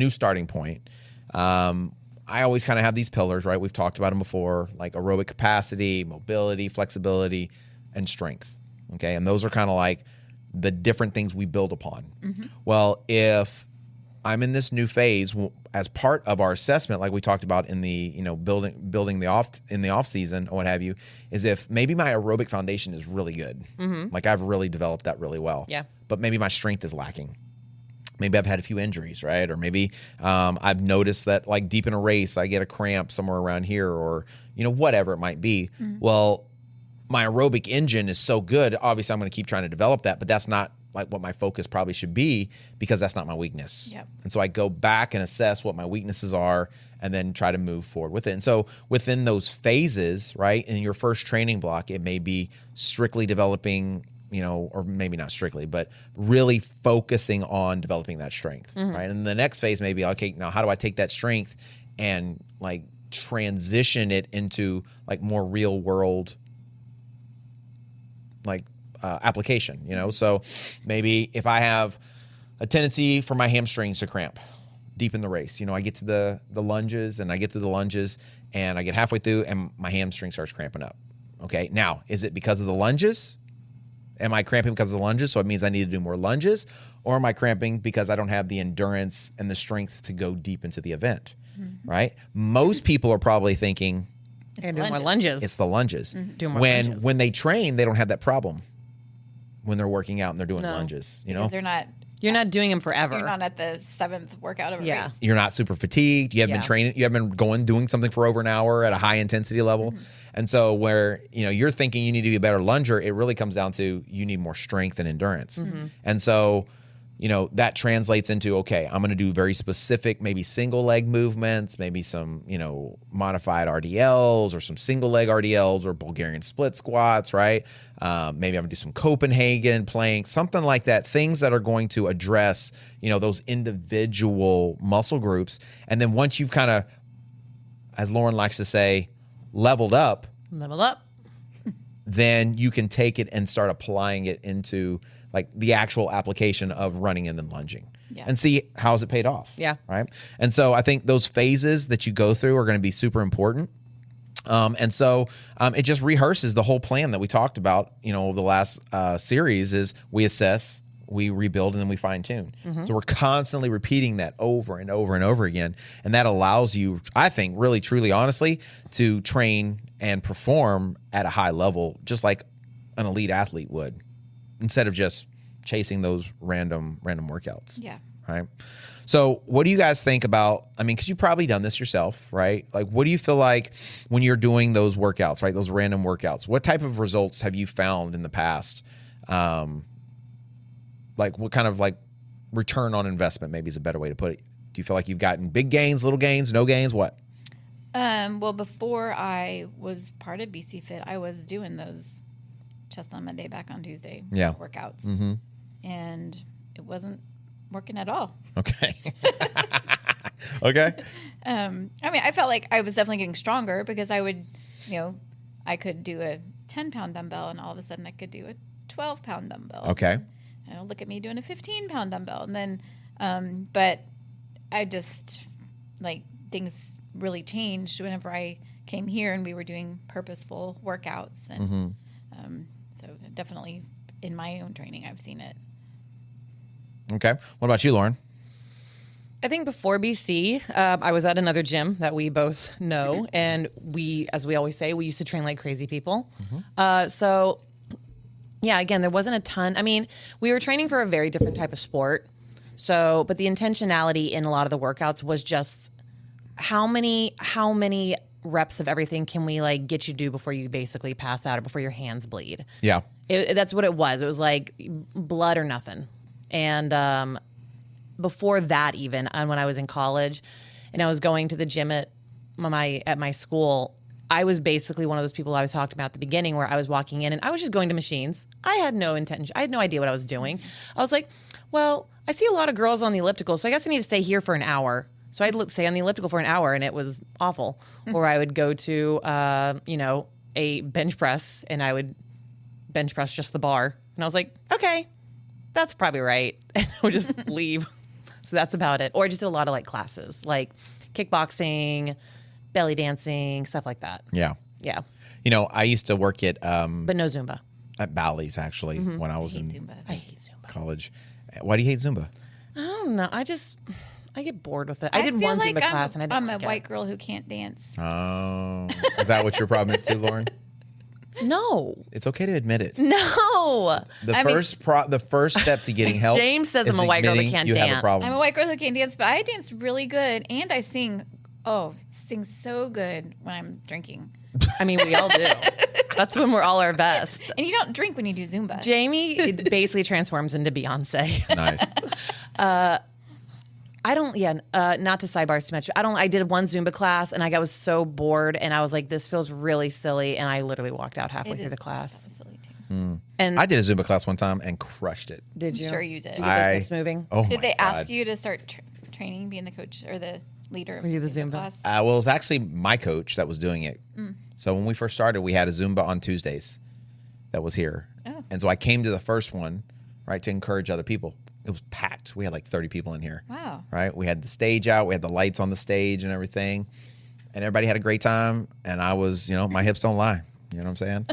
starting point, I always kind of have these pillars, right? We've talked about them before, like aerobic capacity, mobility, flexibility, and strength, okay? And those are kind of like the different things we build upon. Well, if I'm in this new phase as part of our assessment, like we talked about in the building the off season or what have you, is if maybe my aerobic foundation is really good, like I've really developed that really well, Yeah. but maybe my strength is lacking. Maybe I've had a few injuries, right? Or maybe I've noticed that like deep in a race, I get a cramp somewhere around here, or whatever it might be. Well, my aerobic engine is so good. Obviously, I'm going to keep trying to develop that, but that's not like what my focus probably should be because that's not my weakness. Yep. And so I go back and assess what my weaknesses are and then try to move forward with it. And so within those phases, right, in your first training block, it may be strictly developing, or maybe not strictly, but really focusing on developing that strength, right? And the next phase may be, okay, now how do I take that strength and like transition it into like more real world application, So maybe if I have a tendency for my hamstrings to cramp deep in the race, I get to the lunges and I get halfway through and my hamstring starts cramping up. Okay. Now, is it because of the lunges? Am I cramping because of the lunges, so it means I need to do more lunges? Or am I cramping because I don't have the endurance and the strength to go deep into the event, right? Most people are probably thinking And do more lunges. it's the lunges. Do more when lunges. when they train, they don't have that problem when they're working out and they're doing No. lunges. You Because know, You're not doing them forever. you're not at the 7th workout of a Yeah. race. you're not super fatigued. You haven't been Yeah. training. You haven't been doing something for over an hour at a high intensity level. And so where, you're thinking you need to be a better lunger, it really comes down to you need more strength and endurance. And so, that translates into, okay, I'm going to do very specific, maybe single leg movements, maybe some, modified RDLs or some single leg RDLs or Bulgarian split squats, right? Maybe I'm going to do some Copenhagen plank, something like that. Things that are going to address, those individual muscle groups. And then once you've kind of, as Lauren likes to say, leveled up, Level up. then you can take it and start applying it into like the actual application of running and then lunging and see how has it paid off. Yeah. Right. And so I think those phases that you go through are going to be super important. And so it just rehearses the whole plan that we talked about, the last series is we assess, we rebuild, and then we fine tune. So we're constantly repeating that over and over and over again. And that allows you, I think, really, truly, honestly, to train and perform at a high level, just like an elite athlete would, instead of just chasing those random workouts. Yeah. Right. So what do you guys think about, because you've probably done this yourself, right? Like, what do you feel like when you're doing those workouts, right? Those random workouts, what type of results have you found in the past? Like what kind of like return on investment maybe is a better way to put it. Do you feel like you've gotten big gains, little gains, no gains? What? Well, before I was part of BC Fit, I was doing those chest on Monday, back on Tuesday workouts. And it wasn't working at all. Okay. Okay. I felt like I was definitely getting stronger because I would, I could do a 10-pound dumbbell and all of a sudden I could do a 12-pound dumbbell. Okay. And look at me doing a 15-pound dumbbell. And then, but I just, like, things really changed whenever I came here and we were doing purposeful workouts. And so definitely in my own training, I've seen it. Okay. What about you, Lauren? I think before BC, I was at another gym that we both know, and we, as we always say, we used to train like crazy people. So, yeah, again, there wasn't a ton. We were training for a very different type of sport. So, but the intentionality in a lot of the workouts was just how many reps of everything can we like get you to do before you basically pass out or before your hands bleed. Yeah. That's what it was. It was like blood or nothing. And before that, even when I was in college and I was going to the gym at my school, I was basically one of those people I was talking about at the beginning where I was walking in and I was just going to machines. I had no intention. I had no idea what I was doing. I was like, well, I see a lot of girls on the elliptical, so I guess I need to stay here for an hour. So I'd stay on the elliptical for an hour and it was awful. Or I would go to, a bench press and I would bench press just the bar. And I was like, okay, that's probably right. And I would just leave. So that's about it. Or I just did a lot of like classes, like kickboxing, belly dancing, stuff like that. Yeah. Yeah. I used to work at But no Zumba. at Bally's actually when I was in Zumba. I hate Zumba. college. Why do you hate Zumba? I don't know. I get bored with it. I did feel one like Zumba class and I didn't I'm a like it. white girl who can't dance. Oh, is that what your problem is too, Lauren? No. It's okay to admit it. No. The first step to getting help. James says is I'm a white girl that admitting can't you have a dance. problem. I'm a white girl who can't dance, but I dance really good and I sing. Sing so good when I'm drinking. We all do. That's when we're all our best. And you don't drink when you do Zumba. Jamie basically transforms into Beyonce. Nice. Not to sidebars too much. I did one Zumba class and I was so bored and I was like, this feels really silly. And I literally walked out halfway through the class. That was silly too. And I did a Zumba class one time and crushed it. did you? I'm sure you did. Did you get those hips moving? Oh Did my they God. ask you to start training, being the coach or the leader of Were you the Zumba? class? Well, it was actually my coach that was doing it. So when we first started, we had a Zumba on Tuesdays that was here. Oh. And so I came to the first one, right, to encourage other people. It was packed. We had like 30 people in here. Wow. Right? We had the stage out. We had the lights on the stage and everything. And everybody had a great time. And I was, my hips don't lie. You know what I'm saying?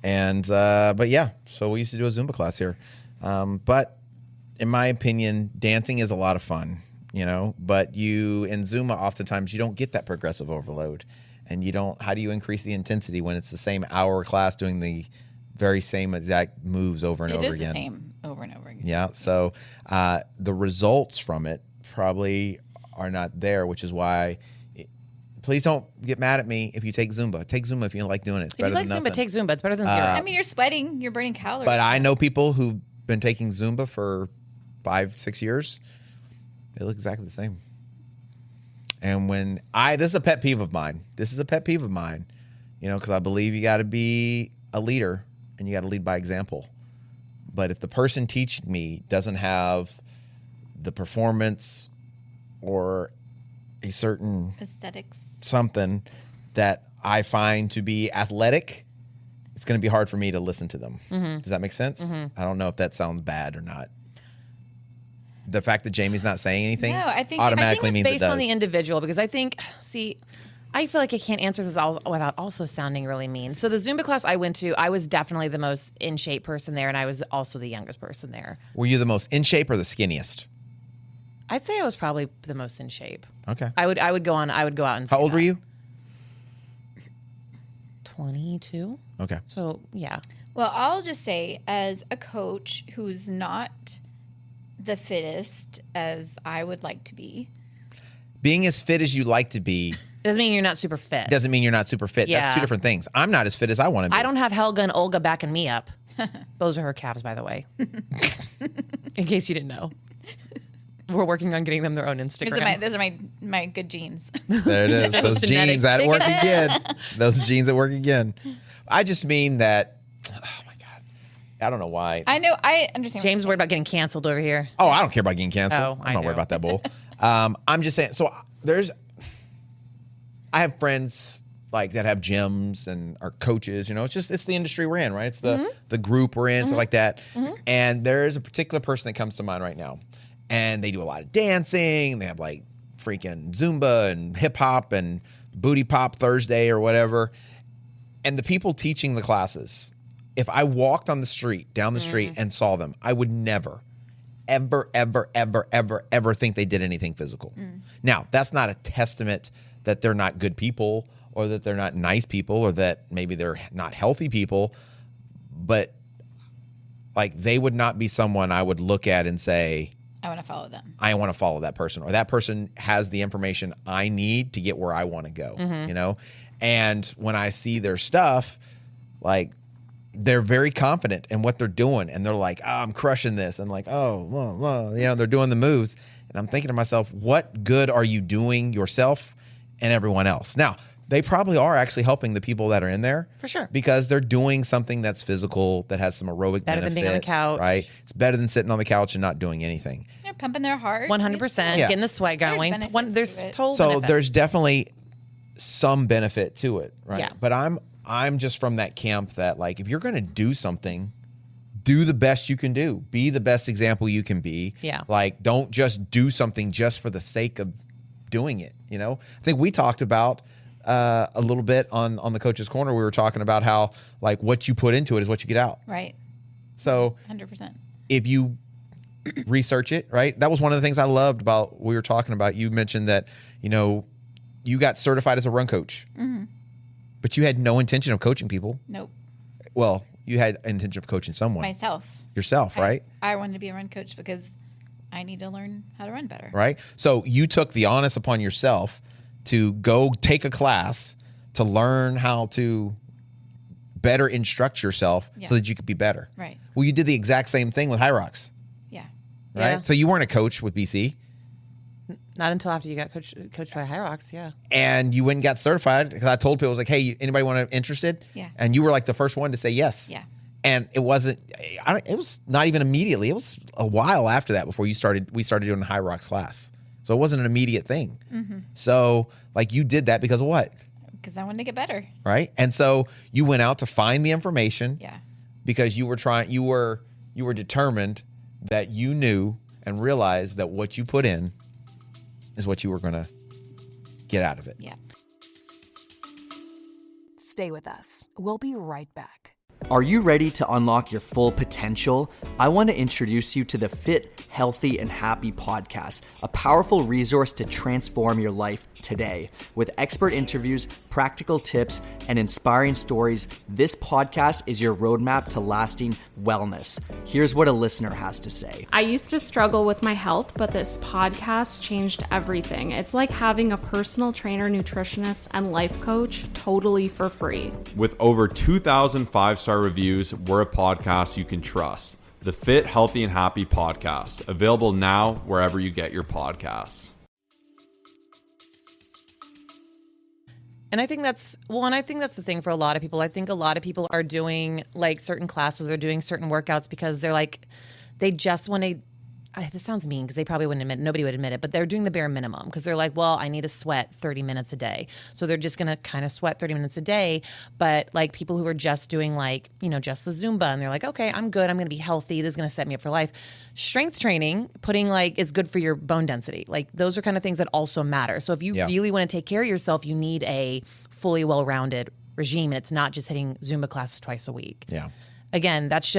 And but yeah, so we used to do a Zumba class here. But in my opinion, dancing is a lot of fun, you know. But you in Zumba, oftentimes you don't get that progressive overload, and you don't. How do you increase the intensity when it's the same hour class doing the very same exact moves over and over again? It is the same over and over again. Yeah. So the results from it probably are not there, which is why. Please don't get mad at me if you take Zumba. Take Zumba if you like doing it. It's If you better like than Zumba, nothing. take Zumba. It's better than zero. I mean, you're sweating, you're burning calories. But I know people who've been taking Zumba for 5-6 years. They look exactly the same. And when this is a pet peeve of mine. You know, because I believe you got to be a leader and you got to lead by example. But if the person teaching me doesn't have the performance or a certain aesthetics. something that I find to be athletic, it's going to be hard for me to listen to them. Mm-hmm. Does that make sense? I don't know if that sounds bad or not. The fact that Jamie's not saying anything No, I think- automatically I think means it's it based does. on the individual because I think, I feel like I can't answer this all without also sounding really mean. So the Zumba class I went to, I was definitely the most in shape person there, and I was also the youngest person there. Were you the most in shape or the skinniest? I'd say I was probably the most in shape. Okay. I would go out and How say old were that. you? 22. Okay. So yeah, Well, I'll just say, as a coach who's not the fittest as I would like to be, Being as fit as you like to be doesn't mean you're not super fit. doesn't mean you're not super fit. That's Yeah. two different things. I'm not as fit as I want to be. I don't have Helga and Olga backing me up. Those are her calves, by the way. In case you didn't know. We're working on getting them their own Instagram. those are my good genes. There it is. Those Genetics genes at kicking work in. again. Those genes at work again. I just mean that, oh my God. I don't know why. I know. I understand. what James you're worried about getting canceled over here. Oh, I don't care about getting canceled. Oh, I I'm not know. worried about that bull. I'm just saying. So I have friends like that have gyms and are coaches. You know, it's the industry we're in, right? It's the group we're in, stuff like that. And there's a particular person that comes to mind right now, and they do a lot of dancing. They have like freaking Zumba and hip hop and booty pop Thursday or whatever. And the people teaching the classes, if I walked on the street, down the street, and saw them, I would never, ever, ever, ever, ever, ever think they did anything physical. Now, that's not a testament that they're not good people or that they're not nice people or that maybe they're not healthy people, but like they would not be someone I would look at and say, I want to follow them. I want to follow that person, or that person has the information I need to get where I want to go, you know? And when I see their stuff, like they're very confident in what they're doing, and they're like, oh, I'm crushing this. And like, oh, you know, they're doing the moves. And I'm thinking to myself, what good are you doing yourself and everyone else? Now, they probably are actually helping the people that are in there. For sure. Because they're doing something that's physical, that has some aerobic Better benefit. than being on the couch. Right? It's better than sitting on the couch and not doing anything. They're pumping their heart. 100%. Yeah. Getting the sweat There's going. benefits There's to it. total So benefits. there's definitely some benefit to it, right? Yeah. But I'm just from that camp that like if you're going to do something, do the best you can do. Be the best example you can be. Yeah. Like don't just do something just for the sake of doing it, you know? I think we talked about a little bit on the Coach's Corner. We were talking about how like what you put into it is what you get out. Right. So 100%. if you research it, right? That was one of the things I loved about we were talking about. You mentioned that, you know, you got certified as a run coach, but you had no intention of coaching people. Nope. Well, you had intention of coaching someone, Myself. yourself, right? I wanted to be a run coach because I need to learn how to run better. Right. So you took the onus upon yourself to go take a class to learn how to better instruct yourself Yeah. so that you could be better. Right. Well, you did the exact same thing with High Rocks, Yeah. right? Yeah. So you weren't a coach with BC. Not until after you got coached by High Rocks, yeah. And you went and got certified because I told people, I was like, hey, anybody want to interested? Yeah. And you were like the first one to say yes. Yeah. And it wasn't, it was not even immediately. It was a while after that before we started doing the High Rocks class. So it wasn't an immediate thing. So like you did that because of what? Because I wanted to get better. Right. And so you went out to find the information Yeah. because you were determined that you knew and realized that what you put in is what you were going to get out of it. Yeah. Stay with us. We'll be right back. Are you ready to unlock your full potential? I want to introduce you to the Fit, Healthy, and Happy podcast, a powerful resource to transform your life today. With expert interviews, practical tips, and inspiring stories, this podcast is your roadmap to lasting wellness. Here's what a listener has to say. I used to struggle with my health, but this podcast changed everything. It's like having a personal trainer, nutritionist, and life coach totally for free. With over 2,000 five-star reviews, we're a podcast you can trust. The Fit, Healthy, and Happy podcast, available now wherever you get your podcasts. And I think that's the thing for a lot of people. I think a lot of people are doing like certain classes or doing certain workouts because they're like, they just want to. This sounds mean because they probably wouldn't admit it. Nobody would admit it, but they're doing the bare minimum because they're like, well, I need to sweat 30 minutes a day. So they're just going to kind of sweat 30 minutes a day. But like people who are just doing like, just the Zumba and they're like, okay, I'm good. I'm going to be healthy. This is going to set me up for life. Strength training, is good for your bone density. Like those are kind of things that also matter. So if you really want to take care of yourself, you need a fully well-rounded regime. And it's not just hitting Zumba classes twice a week. Yeah. Again, that's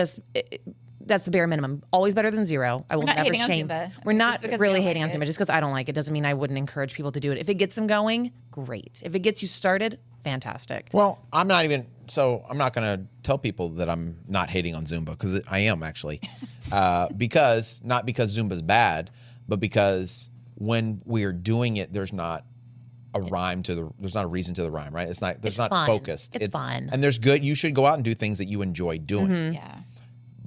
the bare minimum. Always better than zero. I will never shame. We're not really hating on Zumba just because I don't like it. Doesn't mean I wouldn't encourage people to do it. If it gets them going, great. If it gets you started, fantastic. Well, I'm not going to tell people that I'm not hating on Zumba because I am actually. Not because Zumba's bad, but because when we're doing it, there's not a reason to the rhyme, right? It's not fun. Focused. It's fun. And there's good. You should go out and do things that you enjoy doing. Mm-hmm. Yeah.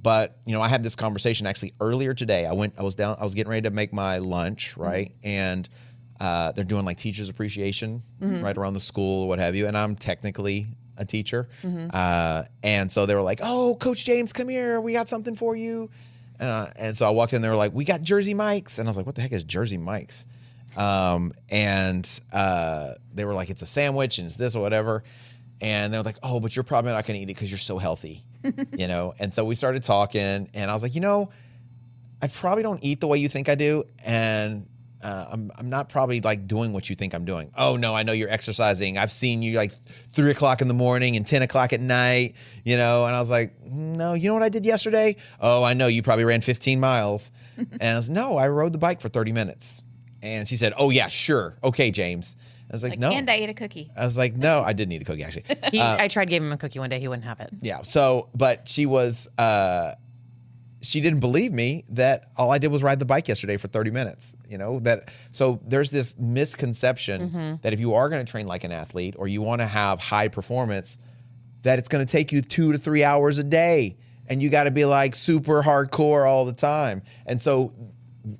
But, I had this conversation actually earlier today. I was getting ready to make my lunch, right? Mm-hmm. And they're doing like teachers appreciation right around the school or what have you. And I'm technically a teacher. Mm-hmm. And so they were like, oh, Coach James, come here. We got something for you. And so I walked in, they were like, we got Jersey Mike's. And I was like, what the heck is Jersey Mike's? And they were like, it's a sandwich and it's this or whatever. And they were like, oh, but you're probably not going to eat it because you're so healthy, And so we started talking, and I was like, I probably don't eat the way you think I do, and I'm not probably like doing what you think I'm doing. Oh no, I know you're exercising. I've seen you like 3 o'clock in the morning and 10 o'clock at night, And I was like, no, you know what I did yesterday? Oh, I know you probably ran 15 miles, and I was no, I rode the bike for 30 minutes, and she said, oh yeah, sure, okay, James. I was like, no. And I ate a cookie. I was like, no, I didn't eat a cookie, actually. I tried giving him a cookie one day. He wouldn't have it. Yeah. So, but she didn't believe me that all I did was ride the bike yesterday for 30 minutes, so there's this misconception that if you are going to train like an athlete or you want to have high performance, that it's going to take you 2 to 3 hours a day and you got to be like super hardcore all the time. And so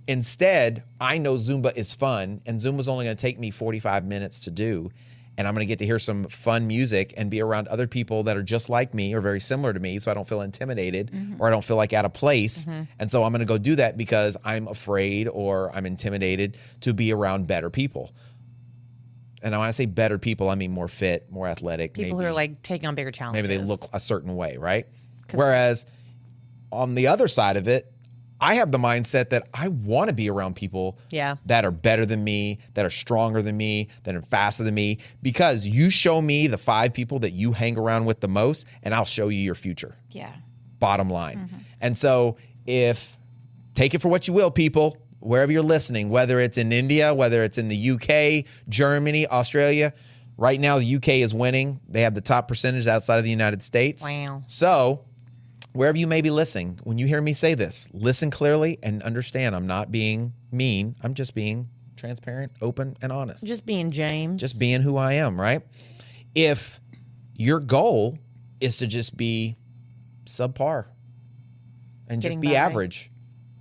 instead, I know Zumba is fun, and Zumba's only going to take me 45 minutes to do, and I'm going to get to hear some fun music and be around other people that are just like me or very similar to me, so I don't feel intimidated or I don't feel like out of place. And so I'm going to go do that because I'm afraid or I'm intimidated to be around better people. And when I say better people, I mean more fit, more athletic. People who are like taking on bigger challenges. Maybe they look a certain way, right? Whereas on the other side of it, I have the mindset that I want to be around people that are better than me, that are stronger than me, that are faster than me, because you show me the 5 people that you hang around with the most, and I'll show you your future. Yeah. Bottom line. And so take it for what you will, people, wherever you're listening, whether it's in India, whether it's in the UK, Germany, Australia. Right now, the UK is winning. They have the top percentage outside of the United States. Wow. So wherever you may be listening, when you hear me say this, listen clearly and understand I'm not being mean. I'm just being transparent, open, and honest. Just being James. Just being who I am, right? If your goal is to just be subpar and just be average,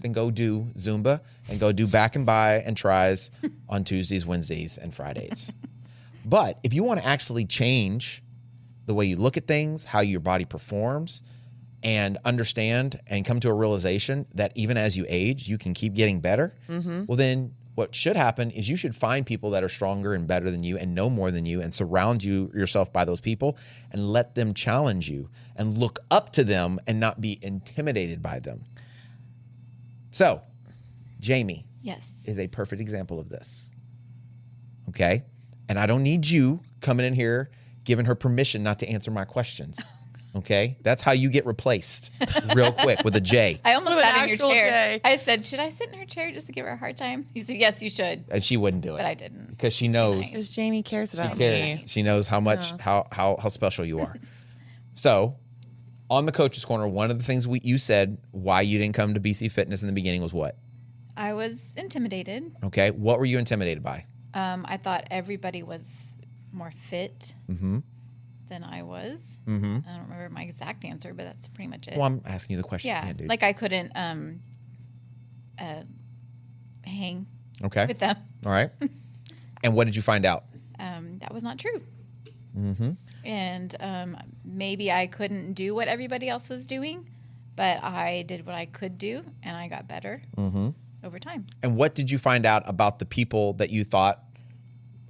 then go do Zumba and go do back and by and tries on Tuesdays, Wednesdays, and Fridays. But if you want to actually change the way you look at things, how your body performs, and understand and come to a realization that even as you age, you can keep getting better, well, then what should happen is you should find people that are stronger and better than you and know more than you and surround yourself by those people and let them challenge you and look up to them and not be intimidated by them. So, Jamie is a perfect example of this. Okay? And I don't need you coming in here giving her permission not to answer my questions. Okay, that's how you get replaced real quick with a J. I almost With an sat in your actual chair. J. I said, should I sit in her chair just to give her a hard time? He said, yes, you should. And she wouldn't do it. But I didn't. Because she knows. Because Jamie cares about cares. me. She knows how much how special you are. So, on the Coach's Corner, one of the things you said why you didn't come to BC Fitness in the beginning was what? I was intimidated. Okay, what were you intimidated by? I thought everybody was more fit than I was. I don't remember my exact answer, but that's pretty much it. Well, I'm asking you the question. yeah, Dude. like I couldn't hang Okay. with them. All right. And what did you find out? That was not true. And maybe I couldn't do what everybody else was doing, but I did what I could do, and I got better over time. And what did you find out about the people that you thought,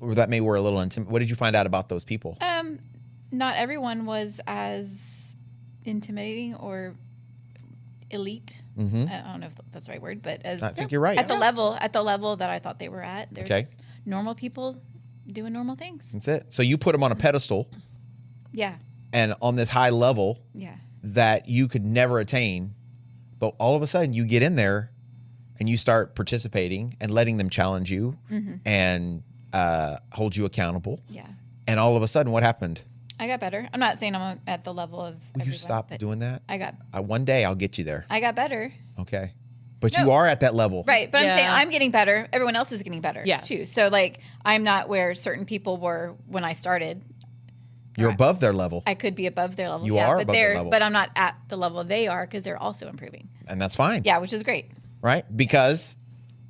or that maybe were a little intimidating? What did you find out about those people? Not everyone was as intimidating or elite. I don't know if that's the right word, but as I think you're right. at the level that I thought they were at. They're Okay. just normal people doing normal things. That's it. So you put them on a pedestal Yeah, and on this high level yeah, that you could never attain, but all of a sudden you get in there and you start participating and letting them challenge you and hold you accountable. yeah. And all of a sudden, what happened? I got better. I'm not saying I'm at the level of. Will you everyone, stop but doing that? I got One day I'll get you there. better. Okay. But No. you are at that level. Right, but I'm saying Yeah. I'm getting better. Everyone else is getting better Yes. too. So like I'm not where certain people were when I started. You're above their level. I could be above their level. You yeah, are but above their they're level. but I'm not at the level they are because they're also improving. And that's fine. Yeah, which is great. Right? Because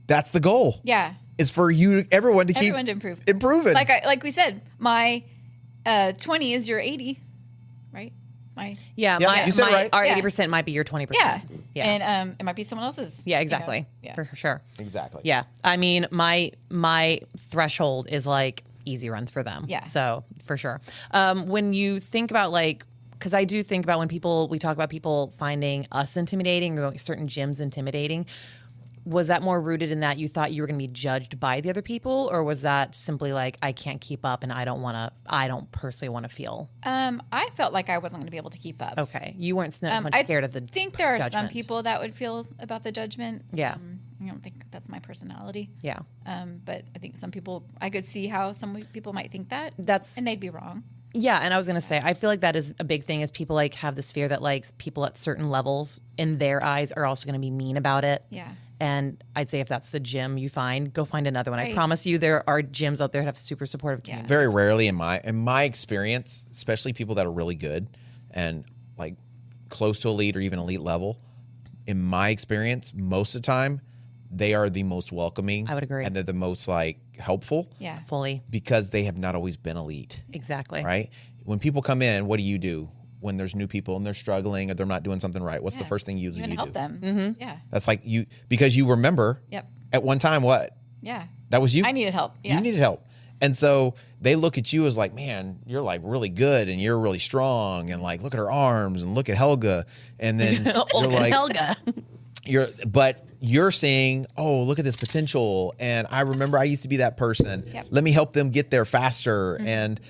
that's the goal. Yeah. Is for everyone to keep Everyone to improve. improving. Like we said, my 20 is your 80, right? Yeah, Yeah, you said my, right. our Yeah. 80% might be your 20%. Yeah. Yeah. And it might be someone else's. Yeah, you know? exactly. Yeah. For sure. exactly. Yeah. I mean, my threshold is like easy runs for them. Yeah. So for sure. When you think about because I do think about when we talk about people finding us intimidating or certain gyms intimidating, was that more rooted in that you thought you were going to be judged by the other people, or was that simply like, I can't keep up and I don't personally want to feel? I felt like I wasn't going to be able to keep up. Okay. You weren't so much I scared of the think there are some judgment. people that would feel about the judgment. Yeah. I don't think that's my personality. Yeah. But I think some people, I could see how some people might think that. That's- and they'd be wrong. Yeah, and I was gonna say, I feel like that is a big thing. Is people have this fear that people at certain levels in their eyes are also gonna be mean about it. Yeah. And I'd say if that's the gym you find, go find another one. I Right. promise you, there are gyms out there that have super supportive communities. Very rarely in my experience, especially people that are really good and like close to elite or even elite level, in my experience, most of the time, they are the most welcoming. I would agree. And they're the most helpful. Yeah. Fully, Because they have not always been elite. exactly. Right? When people come in, what do? When there's new people and they're struggling or they're not doing something right, what's the Yeah. first thing You're usually going you to do? help them. Yeah. That's like because you remember Yep. at one time what? Yeah. That was you? I needed help. Yeah. You needed help. And so they look at you as like, man, you're really good and you're really strong and look at her arms and look at Helga. And then you're like, Helga. you're saying, oh, look at this potential. And I remember I used to be that person. Yep. Let me help them get there faster. And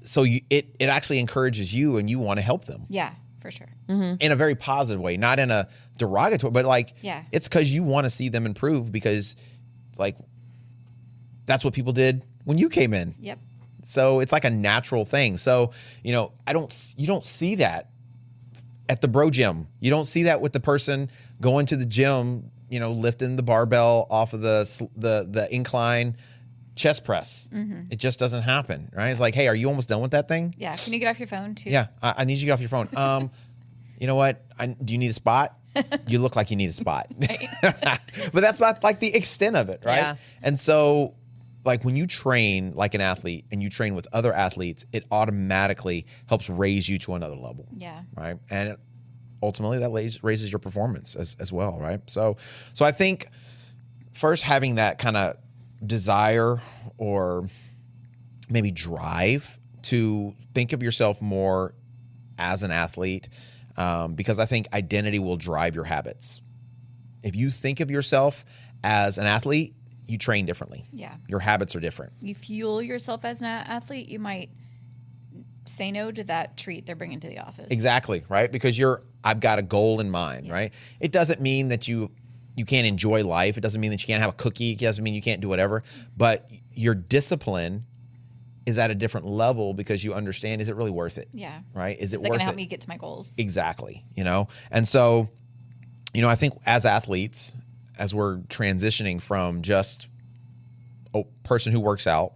so it actually encourages you and you want to help them Yeah, for sure. in a very positive way, not in a derogatory, but Yeah. it's because you want to see them improve because that's what people did when you came in. Yep. So it's like a natural thing. So, you don't see that at the bro gym. You don't see that with the person going to the gym, lifting the barbell off of the incline chest press. It just doesn't happen, right? It's like, hey, are you almost done with that thing? Yeah. Can you get off your phone too? Yeah, I need you to get off your phone. You know what? Do you need a spot? You look like you need a spot. But that's about the extent of it, right? Yeah. And so when you train like an athlete and you train with other athletes, it automatically helps raise you to another level. Yeah. Right. And ultimately that raises your performance as well. Right. So I think first having that kind of desire or maybe drive to think of yourself more as an athlete, because I think identity will drive your habits. If you think of yourself as an athlete, you train differently. Yeah. Your habits are different. You fuel yourself as an athlete, you might say no to that treat they're bringing to the office. Exactly, right? Because I've got a goal in mind, right? It doesn't mean that you can't enjoy life. It doesn't mean that you can't have a cookie. It doesn't mean you can't do whatever. But your discipline is at a different level because you understand, is it really worth it? Yeah. Right? Is it It's worth going it? to help me get to my goals. Exactly. And so, I think as athletes, as we're transitioning from just a person who works out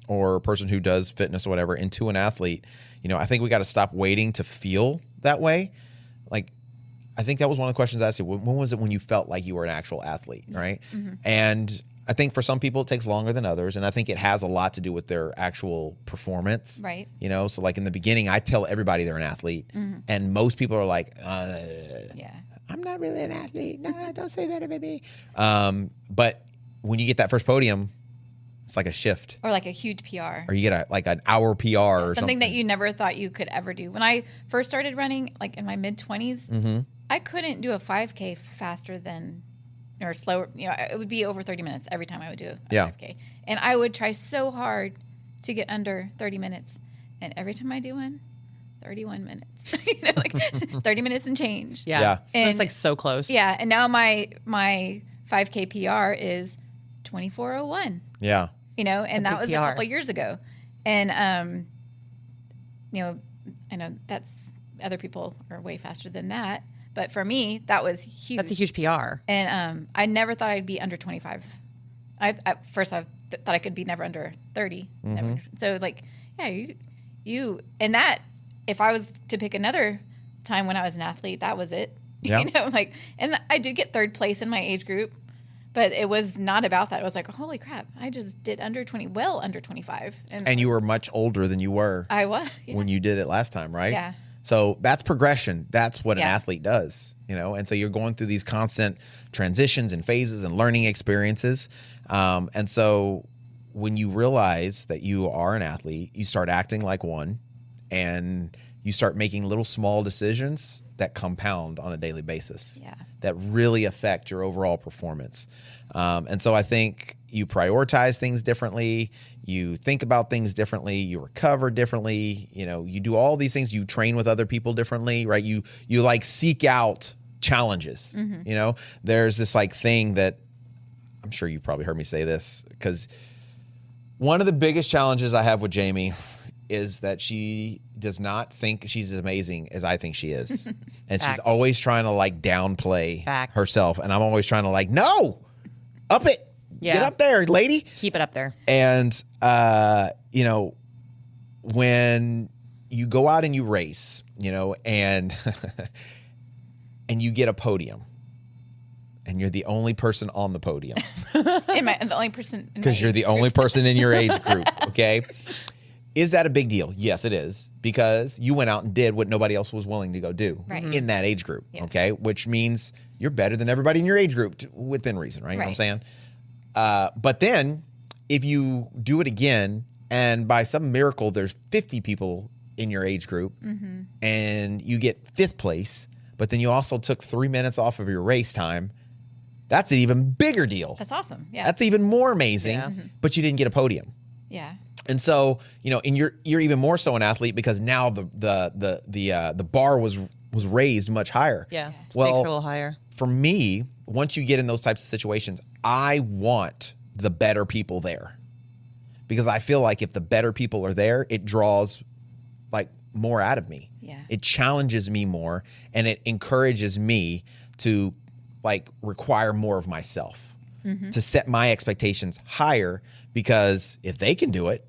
or a person who does fitness or whatever into an athlete, I think we got to stop waiting to feel that way. Like, I think that was one of the questions I asked you. When was it when you felt like you were an actual athlete, right? Mm-hmm. And I think for some people it takes longer than others, and I think it has a lot to do with their actual performance. Right. So like in the beginning, I tell everybody they're an athlete, and most people are like, I'm not really an athlete. No, don't say that about me. But when you get that first podium, it's like a shift. Or like a huge PR. Or you get an hour PR or something. That you never thought you could ever do. When I first started running, like in my mid-20s, I couldn't do a 5K faster than, or slower. It would be over 30 minutes every time I would do a 5K. And I would try so hard to get under 30 minutes. And every time I do one, 31 minutes. Like 30 minutes and change. Yeah. And it's like so close. Yeah. And now my 5K PR is 24:01. Yeah. And that was PR. a couple of years ago. And, I know that's other people are way faster than that. But for me, that was huge. That's a huge PR. And I never thought I'd be under 25. At first, I thought I could be never under 30. Never. So, like, you and that, if I was to pick another time when I was an athlete, that was it. Yeah. And I did get third place in my age group, but it was not about that. It was like, holy crap, I just did under 25. And you were much older than you were. I was. When you did it last time, right? Yeah. So that's progression. That's what an athlete does, and so you're going through these constant transitions and phases and learning experiences. And so when you realize that you are an athlete, you start acting like one, and you start making little small decisions that compound on a daily basis that really affect your overall performance. And so I think you prioritize things differently. You think about things differently. You recover differently. You do all these things. You train with other people differently, right? You like seek out challenges. There's this like thing that I'm sure you've probably heard me say this, because one of the biggest challenges I have with Jamie is that she does not think she's as amazing as I think she is. And she's always trying to like downplay herself. And I'm always trying to like, no, up it. Yeah. Get up there, lady. Keep it up there. And, when you go out and you race, and and you get a podium, and you're the only person on the podium. I'm the only person. Because you're the only person in your age group, okay? Is that a big deal? Yes, it is, because you went out and did what nobody else was willing to go do in that age group, okay? Which means you're better than everybody in your age group within reason, right? You know what I'm saying? But then if you do it again, and by some miracle there's 50 people in your age group, and you get 5th place, but then you also took 3 minutes off of your race time, that's an even bigger deal. That's awesome. Yeah. That's even more amazing, but you didn't get a podium. Yeah. And so, and you're even more so an athlete because now the bar was raised much higher. Yeah. Well, Stakes are a little higher. For me, once you get in those types of situations, I want the better people there, because I feel like if the better people are there, it draws like more out of me. Yeah. It challenges me more, and it encourages me to like require more of myself, to set my expectations higher, because if they can do it,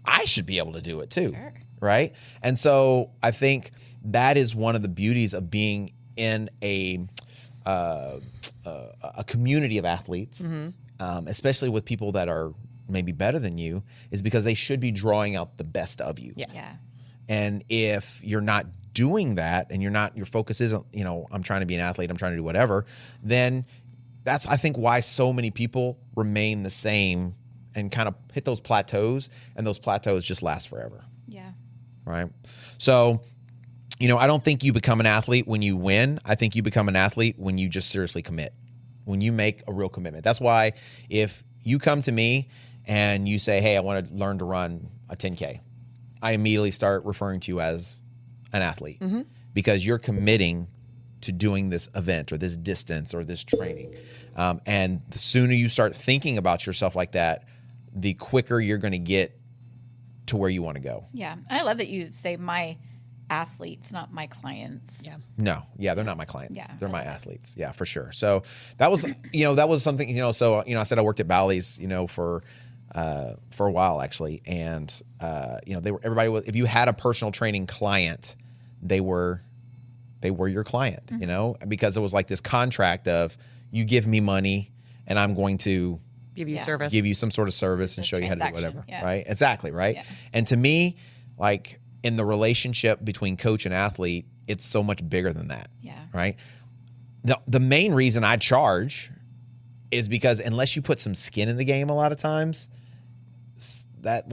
I should be able to do it too. Sure. Right? And so I think that is one of the beauties of being in a community of athletes, especially with people that are maybe better than you, is because they should be drawing out the best of you. Yes. Yeah. And if you're not doing that, and your focus isn't, I'm trying to be an athlete, I'm trying to do whatever, then that's, I think, why so many people remain the same and kind of hit those plateaus, and those plateaus just last forever. Yeah. Right? So, I don't think you become an athlete when you win. I think you become an athlete when you just seriously commit, when you make a real commitment. That's why if you come to me and you say, hey, I want to learn to run a 10K, I immediately start referring to you as an athlete because you're committing to doing this event or this distance or this training. And the sooner you start thinking about yourself like that, the quicker you're going to get to where you want to go. Yeah. I love that you say my athletes, not my clients. Yeah. No, yeah, they're not my clients. Yeah, They're I my love that. athletes. Yeah, for sure. So that was, that was something, so, I said I worked at Bally's, for a while actually. And, everybody was, if you had a personal training client, they were your client, because it was like this contract of you give me money and I'm going to Give you Yeah. service. give you some sort of service and It's a show you how to do transaction, whatever. yeah. Right. Exactly. Right. Yeah. And to me, like in the relationship between coach and athlete, it's so much bigger than that. Yeah. Right. The main reason I charge is because unless you put some skin in the game, a lot of times that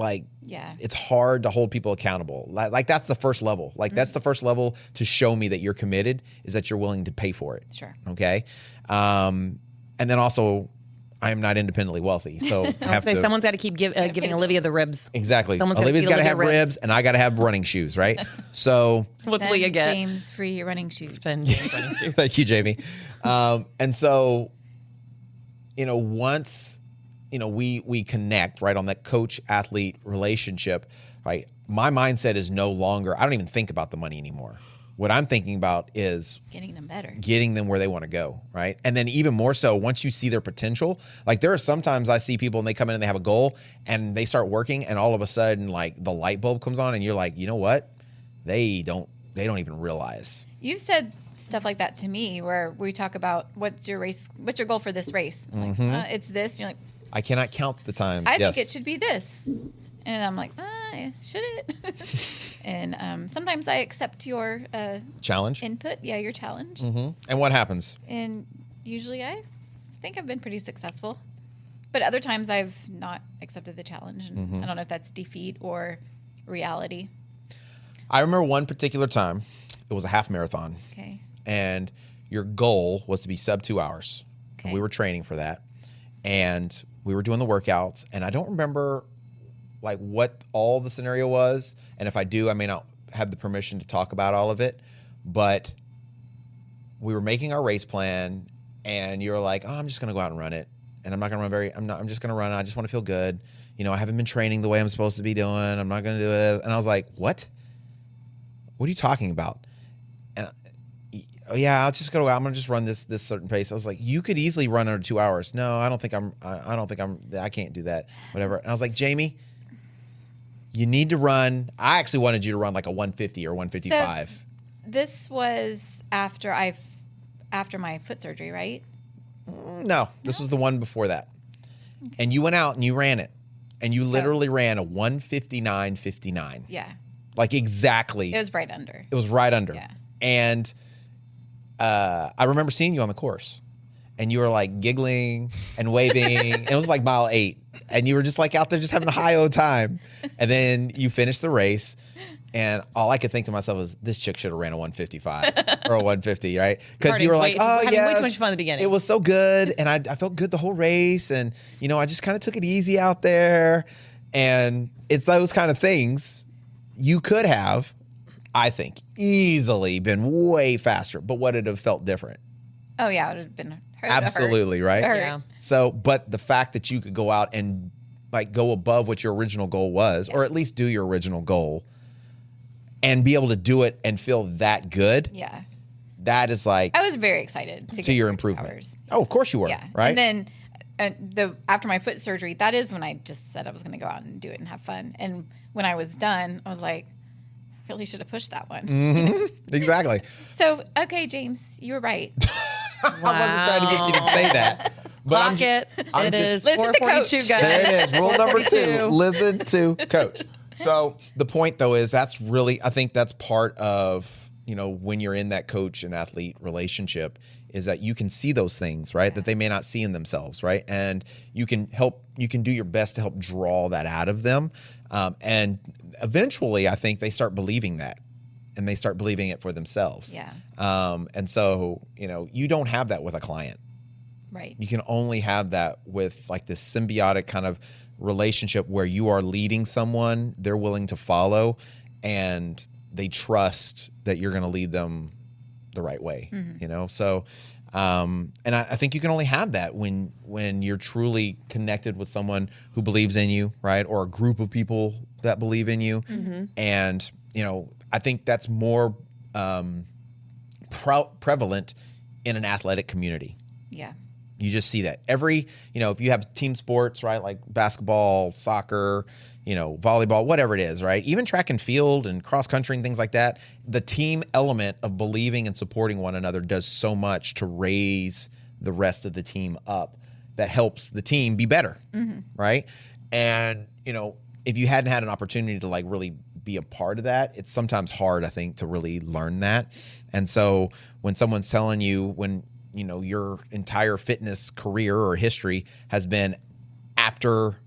Yeah. it's hard to hold people accountable. Like that's the first level. Like that's the first level to show me that you're committed is that you're willing to pay for it. Sure. Okay. And then also I am not independently wealthy. So I I'll have say to, someone's got to keep giving Olivia the ribs. exactly. someone's gotta Olivia's feed got to Olivia have ribs. ribs and I got to have running shoes. Right. So What's Send Leah get? James free running shoes. Send James running shoes. thank you, Jamie. And so, once, we connect right on that coach athlete relationship, right? My mindset is no longer, I don't even think about the money anymore. What I'm thinking about is Getting them better. getting them where they want to go, right? And then even more so, once you see their potential, like there are sometimes I see people and they come in and they have a goal and they start working and all of a sudden like the light bulb comes on and you're like, you know what? They don't even realize. You've said stuff like that to me where we talk about what's your goal for this race? I'm like, it's this. And you're like, I cannot count the time. I Yes. think it should be this. And I'm like, should it? And sometimes I accept your Challenge. input. Yeah, your challenge. And what happens? And usually I think I've been pretty successful. But other times I've not accepted the challenge. And I don't know if that's defeat or reality. I remember one particular time, it was a half marathon, Okay. and your goal was to be sub 2 hours. And Okay. we were training for that. And we were doing the workouts. And I don't remember like what all the scenario was. And if I do, I may not have the permission to talk about all of it. But we were making our race plan and you were like, oh, I'm just going to go out and run it. And I'm not going to run I'm just going to run it. I just want to feel good. I haven't been training the way I'm supposed to be doing. I'm not going to do it. And I was like, what? What are you talking about? And yeah, I'll just go out. I'm going to just run this certain pace. I was like, you could easily run under 2 hours. No, I can't do that. Whatever. And I was like, Jamie, you need to run. I actually wanted you to run like a 150 or 155. So this was after my foot surgery, right? No, this was the one before that. And you went out and you ran it. And you literally ran a 159.59. Yeah. Like exactly. It was right under. It was right under. Yeah. And I remember seeing you on the course. And you were like giggling and waving. And it was like mile 8. And you were just like out there just having a high old time. And then you finished the race. And all I could think to myself was, this chick should have ran a 155 or a 150, right? Because you were like, having yes, way too much fun at the beginning. it was so good. And I felt good the whole race. And, I just kind of took it easy out there. And it's those kind of things you could have, I think, easily been way faster. But would it have felt different? Oh, yeah. It would have been hurt. Absolutely, right? Hurt. Yeah. So, but the fact that you could go out and like go above what your original goal was, or at least do your original goal, and be able to do it and feel that good, Yeah. that is like I was very excited to get your through improvement. 2 hours. Oh, of course you were, Yeah. right? And then after my foot surgery, that is when I just said I was going to go out and do it and have fun. And when I was done, I was like, I really should have pushed that one. Exactly. So, okay, James, you were right. I wasn't trying to get you to say that. But Clock it. I'm It is just- Listen to 4:42, Coach. guys. There it is. Rule number 2. 4:42. Listen to coach. So the point though is I think that's part of, when you're in that coach and athlete relationship is that you can see those things, right? That they may not see in themselves, right? And you can do your best to help draw that out of them. And eventually I think they start believing that and they start believing it for themselves. Yeah. And so, you don't have that with a client. Right. You can only have that with like this symbiotic kind of relationship where you are leading someone, they're willing to follow, and they trust that you're going to lead them the right way, you know? So, and I think you can only have that when you're truly connected with someone who believes in you, right? Or a group of people that believe in you. And, you know, I think that's more prevalent in an athletic community. Yeah. You just see that you know, if you have team sports, right, like basketball, soccer, you know, volleyball, whatever it is, right, even track and field and cross country and things like that, the team element of believing and supporting one another does so much to raise the rest of the team up that helps the team be better, right? And, you know, if you hadn't had an opportunity to like really be a part of that, it's sometimes hard, I think, to really learn that. And so when someone's telling you, when you know your entire fitness career or history has been after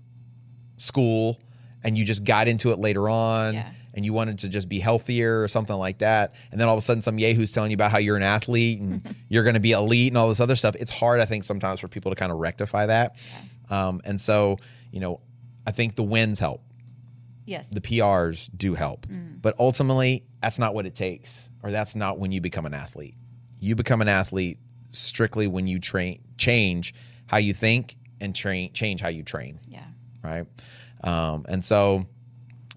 school and you just got into it later on and you wanted to just be healthier or something like that, and then all of a sudden some yahoo's telling you about how you're an athlete and you're going to be elite and all this other stuff, it's hard, I think, sometimes for people to kind of rectify that. And so, you know, I think the wins help. Yes. The PRs do help. But ultimately, that's not what it takes, or that's not when you become an athlete. You become an athlete strictly when you change how you think and change how you train. Yeah. Right. And so,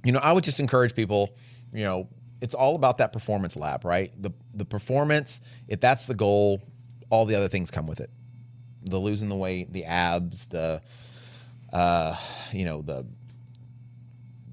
you know, I would just encourage people, you know, it's all about that performance lab, right? The performance, if that's the goal, all the other things come with it. The losing the weight, the abs, the you know, the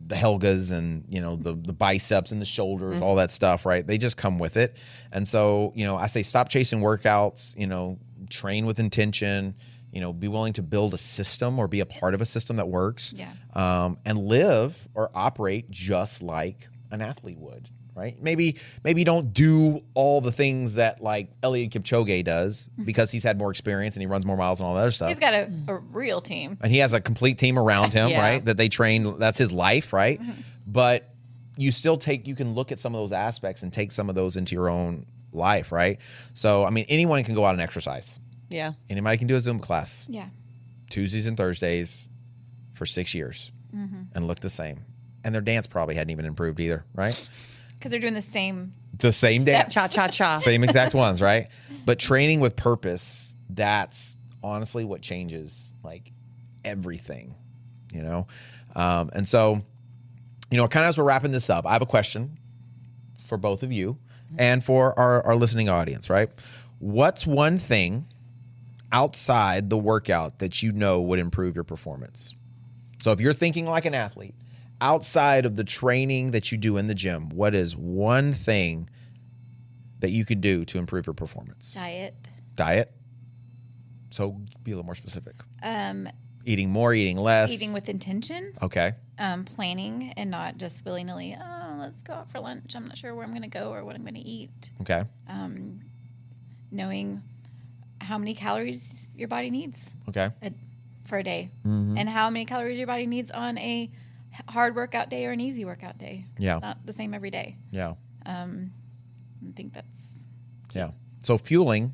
Helgas and, you know, the biceps and the shoulders, all that stuff, right? They just come with it. And so, you know, I say stop chasing workouts, you know, train with intention, you know, be willing to build a system or be a part of a system that works. And live or operate just like an athlete would, right? Maybe don't do all the things that like Eliud Kipchoge does because he's had more experience and he runs more miles and all that other stuff. He's got a real team. And he has a complete team around him, right? That they train. That's his life, right? But you still you can look at some of those aspects and take some of those into your own life, right? So, I mean, anyone can go out and exercise. Yeah. Anybody can do a Zumba class. Yeah. Tuesdays and Thursdays for 6 years and look the same. And their dance probably hadn't even improved either, right? Because they're doing the same dance. Cha-cha-cha. Same exact ones, right? But training with purpose, that's honestly what changes like everything, you know? And so, you know, kind of as we're wrapping this up, I have a question for both of you and for our listening audience, right? What's one thing outside the workout that you know would improve your performance? So if you're thinking like an athlete, outside of the training that you do in the gym, what is one thing that you could do to improve your performance? Diet? So be a little more specific. Eating more, eating less? Eating with intention. Okay. Planning and not just willy-nilly, oh, let's go out for lunch. I'm not sure where I'm going to go or what I'm going to eat. Okay. Knowing how many calories your body needs. Okay. For a day. And how many calories your body needs on a hard workout day or an easy workout day. Yeah. It's not the same every day. Yeah. I think that's Yeah. So fueling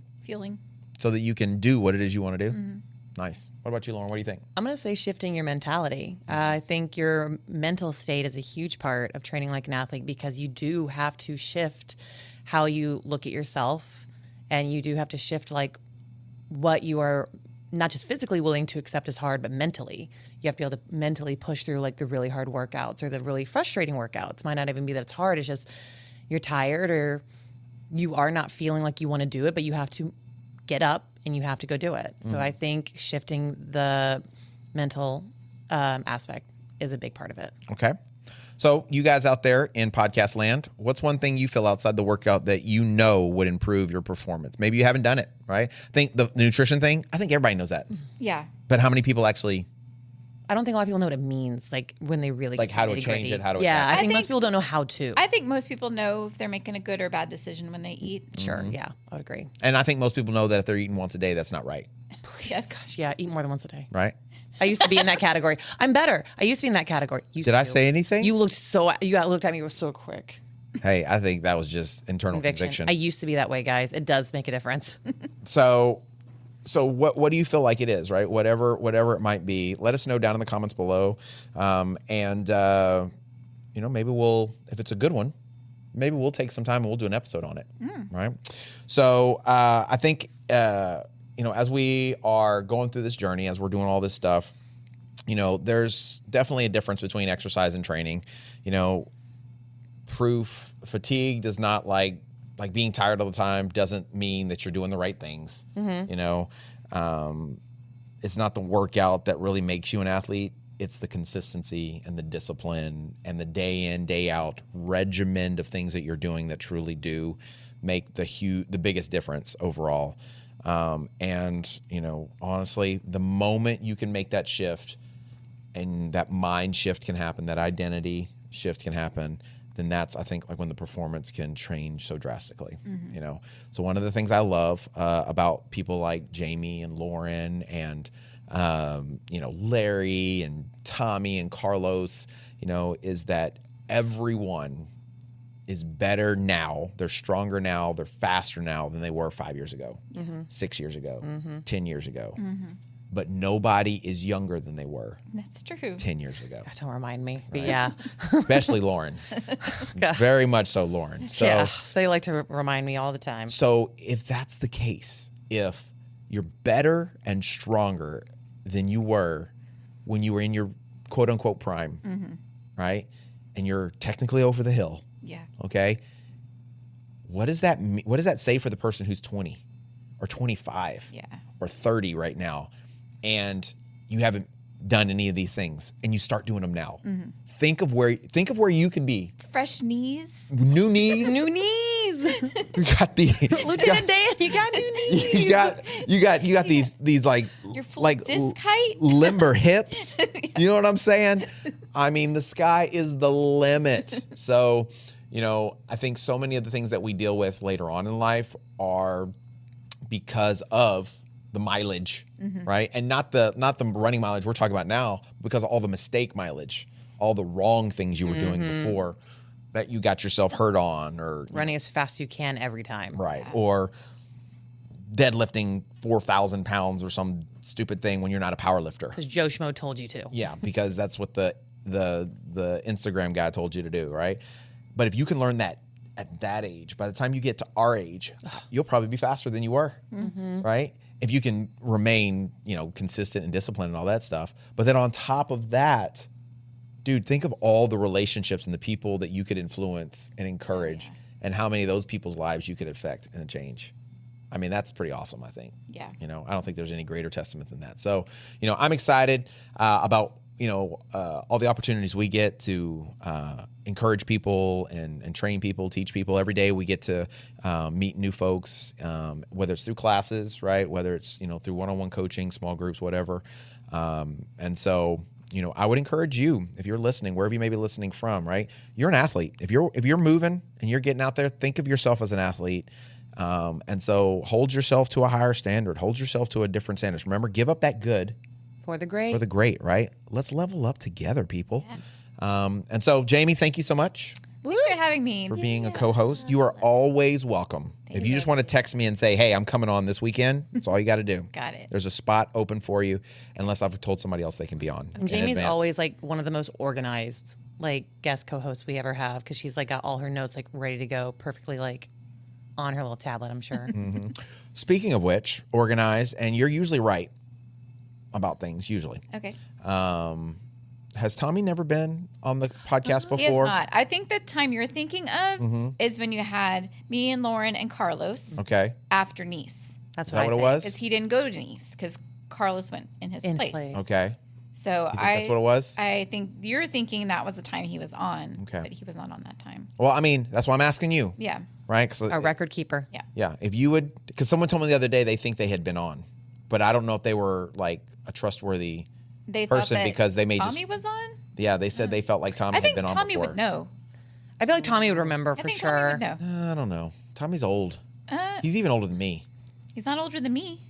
so that you can do what it is you want to do. Nice. What about you, Lauren? What do you think? I'm going to say shifting your mentality. I think your mental state is a huge part of training like an athlete because you do have to shift how you look at yourself, and you do have to shift like what you are not just physically willing to accept as hard, but mentally. You have to be able to mentally push through like the really hard workouts or the really frustrating workouts. Might not even be that it's hard. It's just you're tired or you are not feeling like you want to do it, but you have to get up and you have to go do it. So I think shifting the mental aspect is a big part of it. Okay. So you guys out there in podcast land, what's one thing you feel outside the workout that you know would improve your performance? Maybe you haven't done it, right? I think the nutrition thing, I think everybody knows that. Yeah. But how many people actually? I don't think a lot of people know what it means, like when they really Like get how to nitty-gritty. change it, how to Yeah, attack I think most people don't know how to. I think most people know if they're making a good or bad decision when they eat. Sure, yeah, I would agree. And I think most people know that if they're eating once a day, that's not right, Yes. Gosh, yeah, eat more than once a day. right? I used to be in that category. I'm better. I used to be in that category. Did I say anything? You looked looked at me. You were so quick. Hey, I think that was just internal conviction. I used to be that way, guys. It does make a difference. So So what do you feel like it is, right? Whatever it might be, let us know down in the comments below. And maybe if it's a good one, maybe we'll take some time and we'll do an episode on it, right? So I think, as we are going through this journey, as we're doing all this stuff, there's definitely a difference between exercise and training. Fatigue does not like being tired all the time doesn't mean that you're doing the right things. It's not the workout that really makes you an athlete. It's the consistency and the discipline and the day in, day out regimen of things that you're doing that truly do make the biggest difference overall. Honestly, the moment you can make that shift and that mind shift can happen, that identity shift can happen, then that's, I think, like when the performance can change so drastically. So one of the things I love about people like Jamie and Lauren and Larry and Tommy and Carlos, is that everyone is better now. They're stronger now. They're faster now than they were 5 years ago, 6 years ago, 10 years ago. But nobody is younger than they were. That's true. 10 years ago. God, don't remind me. But yeah. Especially Lauren. Very much so Lauren. So, yeah, they like to remind me all the time. So if that's the case, if you're better and stronger than you were when you were in your quote unquote prime, right? And you're technically over the hill. Yeah. Okay. What does that mean? What does that say for the person who's 20 or 25 or 30 right now? And you haven't done any of these things and you start doing them now. Think of where you could be. Fresh knees. New knees. New knees. You got the Lieutenant Dan, you got new knees. You got these like Your full like disc height. limber hips. You know what I'm saying? I mean, the sky is the limit. So, I think so many of the things that we deal with later on in life are because of the mileage, right? And not the running mileage we're talking about now, because of all the mistake mileage, all the wrong things you were doing before that you got yourself hurt on, or running as fast as you can every time. right, or deadlifting 4,000 pounds or some stupid thing when you're not a power lifter. Because Joe Schmo told you to. Yeah, because that's what the Instagram guy told you to do, right? But if you can learn that at that age, by the time you get to our age, you'll probably be faster than you were, right? If you can remain, consistent and disciplined and all that stuff. But then on top of that, dude, think of all the relationships and the people that you could influence and encourage, and how many of those people's lives you could affect and change. I mean, that's pretty awesome, I think. Yeah. I don't think there's any greater testament than that. So, I'm excited about all the opportunities we get to encourage people and train people, teach people. Every day we get to meet new folks, whether it's through classes, right? Whether it's, through one-on-one coaching, small groups, whatever. And so, I would encourage you, if you're listening, wherever you may be listening from, right? You're an athlete. If you're moving and you're getting out there, think of yourself as an athlete. And so hold yourself to a higher standard. Hold yourself to a different standard. Remember, give up that good. For the great. For the great, right? Let's level up together, people. Yeah. And so, Jamie, thank you so much. Thanks for having me. For being a co-host. You are always welcome. If you just want to text me and say, hey, I'm coming on this weekend, that's all you got to do. Got it. There's a spot open for you, unless I've told somebody else they can be on. And Jamie's always like one of the most organized guest co-hosts we ever have, because she's got all her notes ready to go perfectly on her little tablet, I'm sure. Speaking of which, organized, and you're usually right about things, usually. Okay. Has Tommy never been on the podcast before? He has not. I think the time you're thinking of is when you had me and Lauren and Carlos after Nice. That's is that what it was? Because he didn't go to Nice, because Carlos went in his place. Okay. So that's what it was? I think you're thinking that was the time he was on, but he was not on that time. Well, I mean, that's why I'm asking you. Yeah. Right? A record keeper. Yeah. Yeah. If you would, because someone told me the other day they think they had been on, but I don't know if they were a trustworthy person, because they may Tommy was on? Yeah, they said they felt like Tommy had been on before. I think Tommy would know. I feel like Tommy would remember for sure. Tommy would know. I don't know. Tommy's old. He's even older than me. He's not older than me.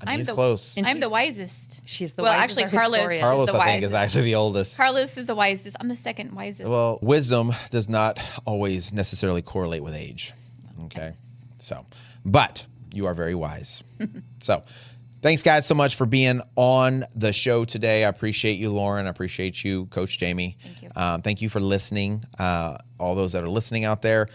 He's close. I'm the wisest. She's the wisest. Well, actually, Carlos, I think, is actually the oldest. Carlos is the wisest. I'm the second wisest. Well, wisdom does not always necessarily correlate with age. Okay. So, but you are very wise. So, Thanks, guys, so much for being on the show today. I appreciate you, Lauren. I appreciate you, Coach Jamie. Thank you. Thank you for listening. All those that are listening out there,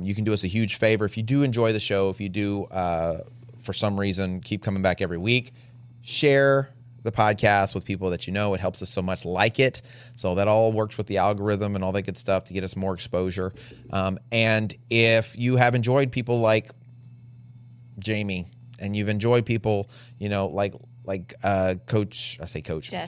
you can do us a huge favor. If you do enjoy the show, if you do, for some reason, keep coming back every week, share the podcast with people that you know. It helps us so much. Like it. So that all works with the algorithm and all that good stuff to get us more exposure. And if you have enjoyed people like Jamie, and you've enjoyed people, like Coach,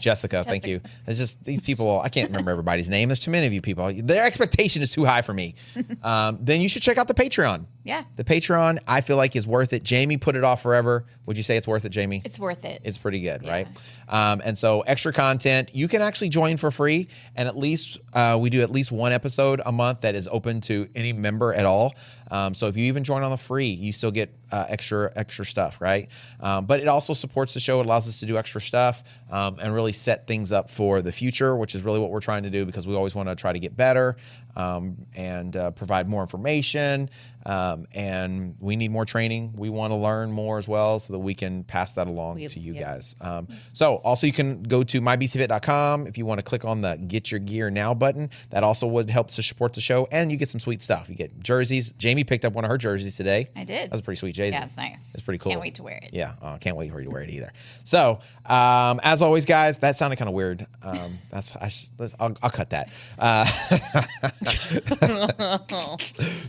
Jessica, thank you. It's just these people, I can't remember everybody's name. There's too many of you people. Their expectation is too high for me. Then you should check out the Patreon. Yeah. The Patreon, I feel like, is worth it. Jamie put it off forever. Would you say it's worth it, Jamie? It's worth it. It's pretty good, right? And so extra content, you can actually join for free. And at least we do at least one episode a month that is open to any member at all. So if you even join on the free, you still get extra stuff, right? But it also supports the show. It allows us to do extra stuff and really set things up for the future, which is really what we're trying to do, because we always want to try to get better and provide more information. And we need more training. We want to learn more as well so that we can pass that along to you guys. So also you can go to mybcfit.com if you want to click on the Get Your Gear Now button. That also would help to support the show, and you get some sweet stuff. You get jerseys. Jamie picked up one of her jerseys today. I did. That was a pretty sweet jersey. Yeah, it's nice. It's pretty cool. Can't wait to wear it. Yeah, can't wait for you to wear it either. So, as always, guys, that sounded kind of weird. I'll cut that.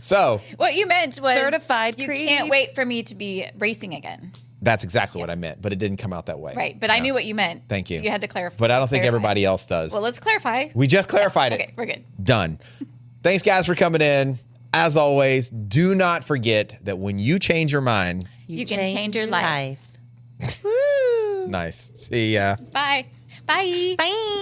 So, What you meant was Certified you creep. can't wait for me to be racing again. that's exactly what I meant, but it didn't come out that way. Right. But I knew what you meant. Thank you. You had to clarify. But I don't think clarify. everybody else does. Well, let's clarify. We just clarified it. Okay, we're good. Done. Thanks, guys, for coming in. As always, do not forget that when you change your mind, You can change your life. nice. See ya. Bye. Bye. Bye.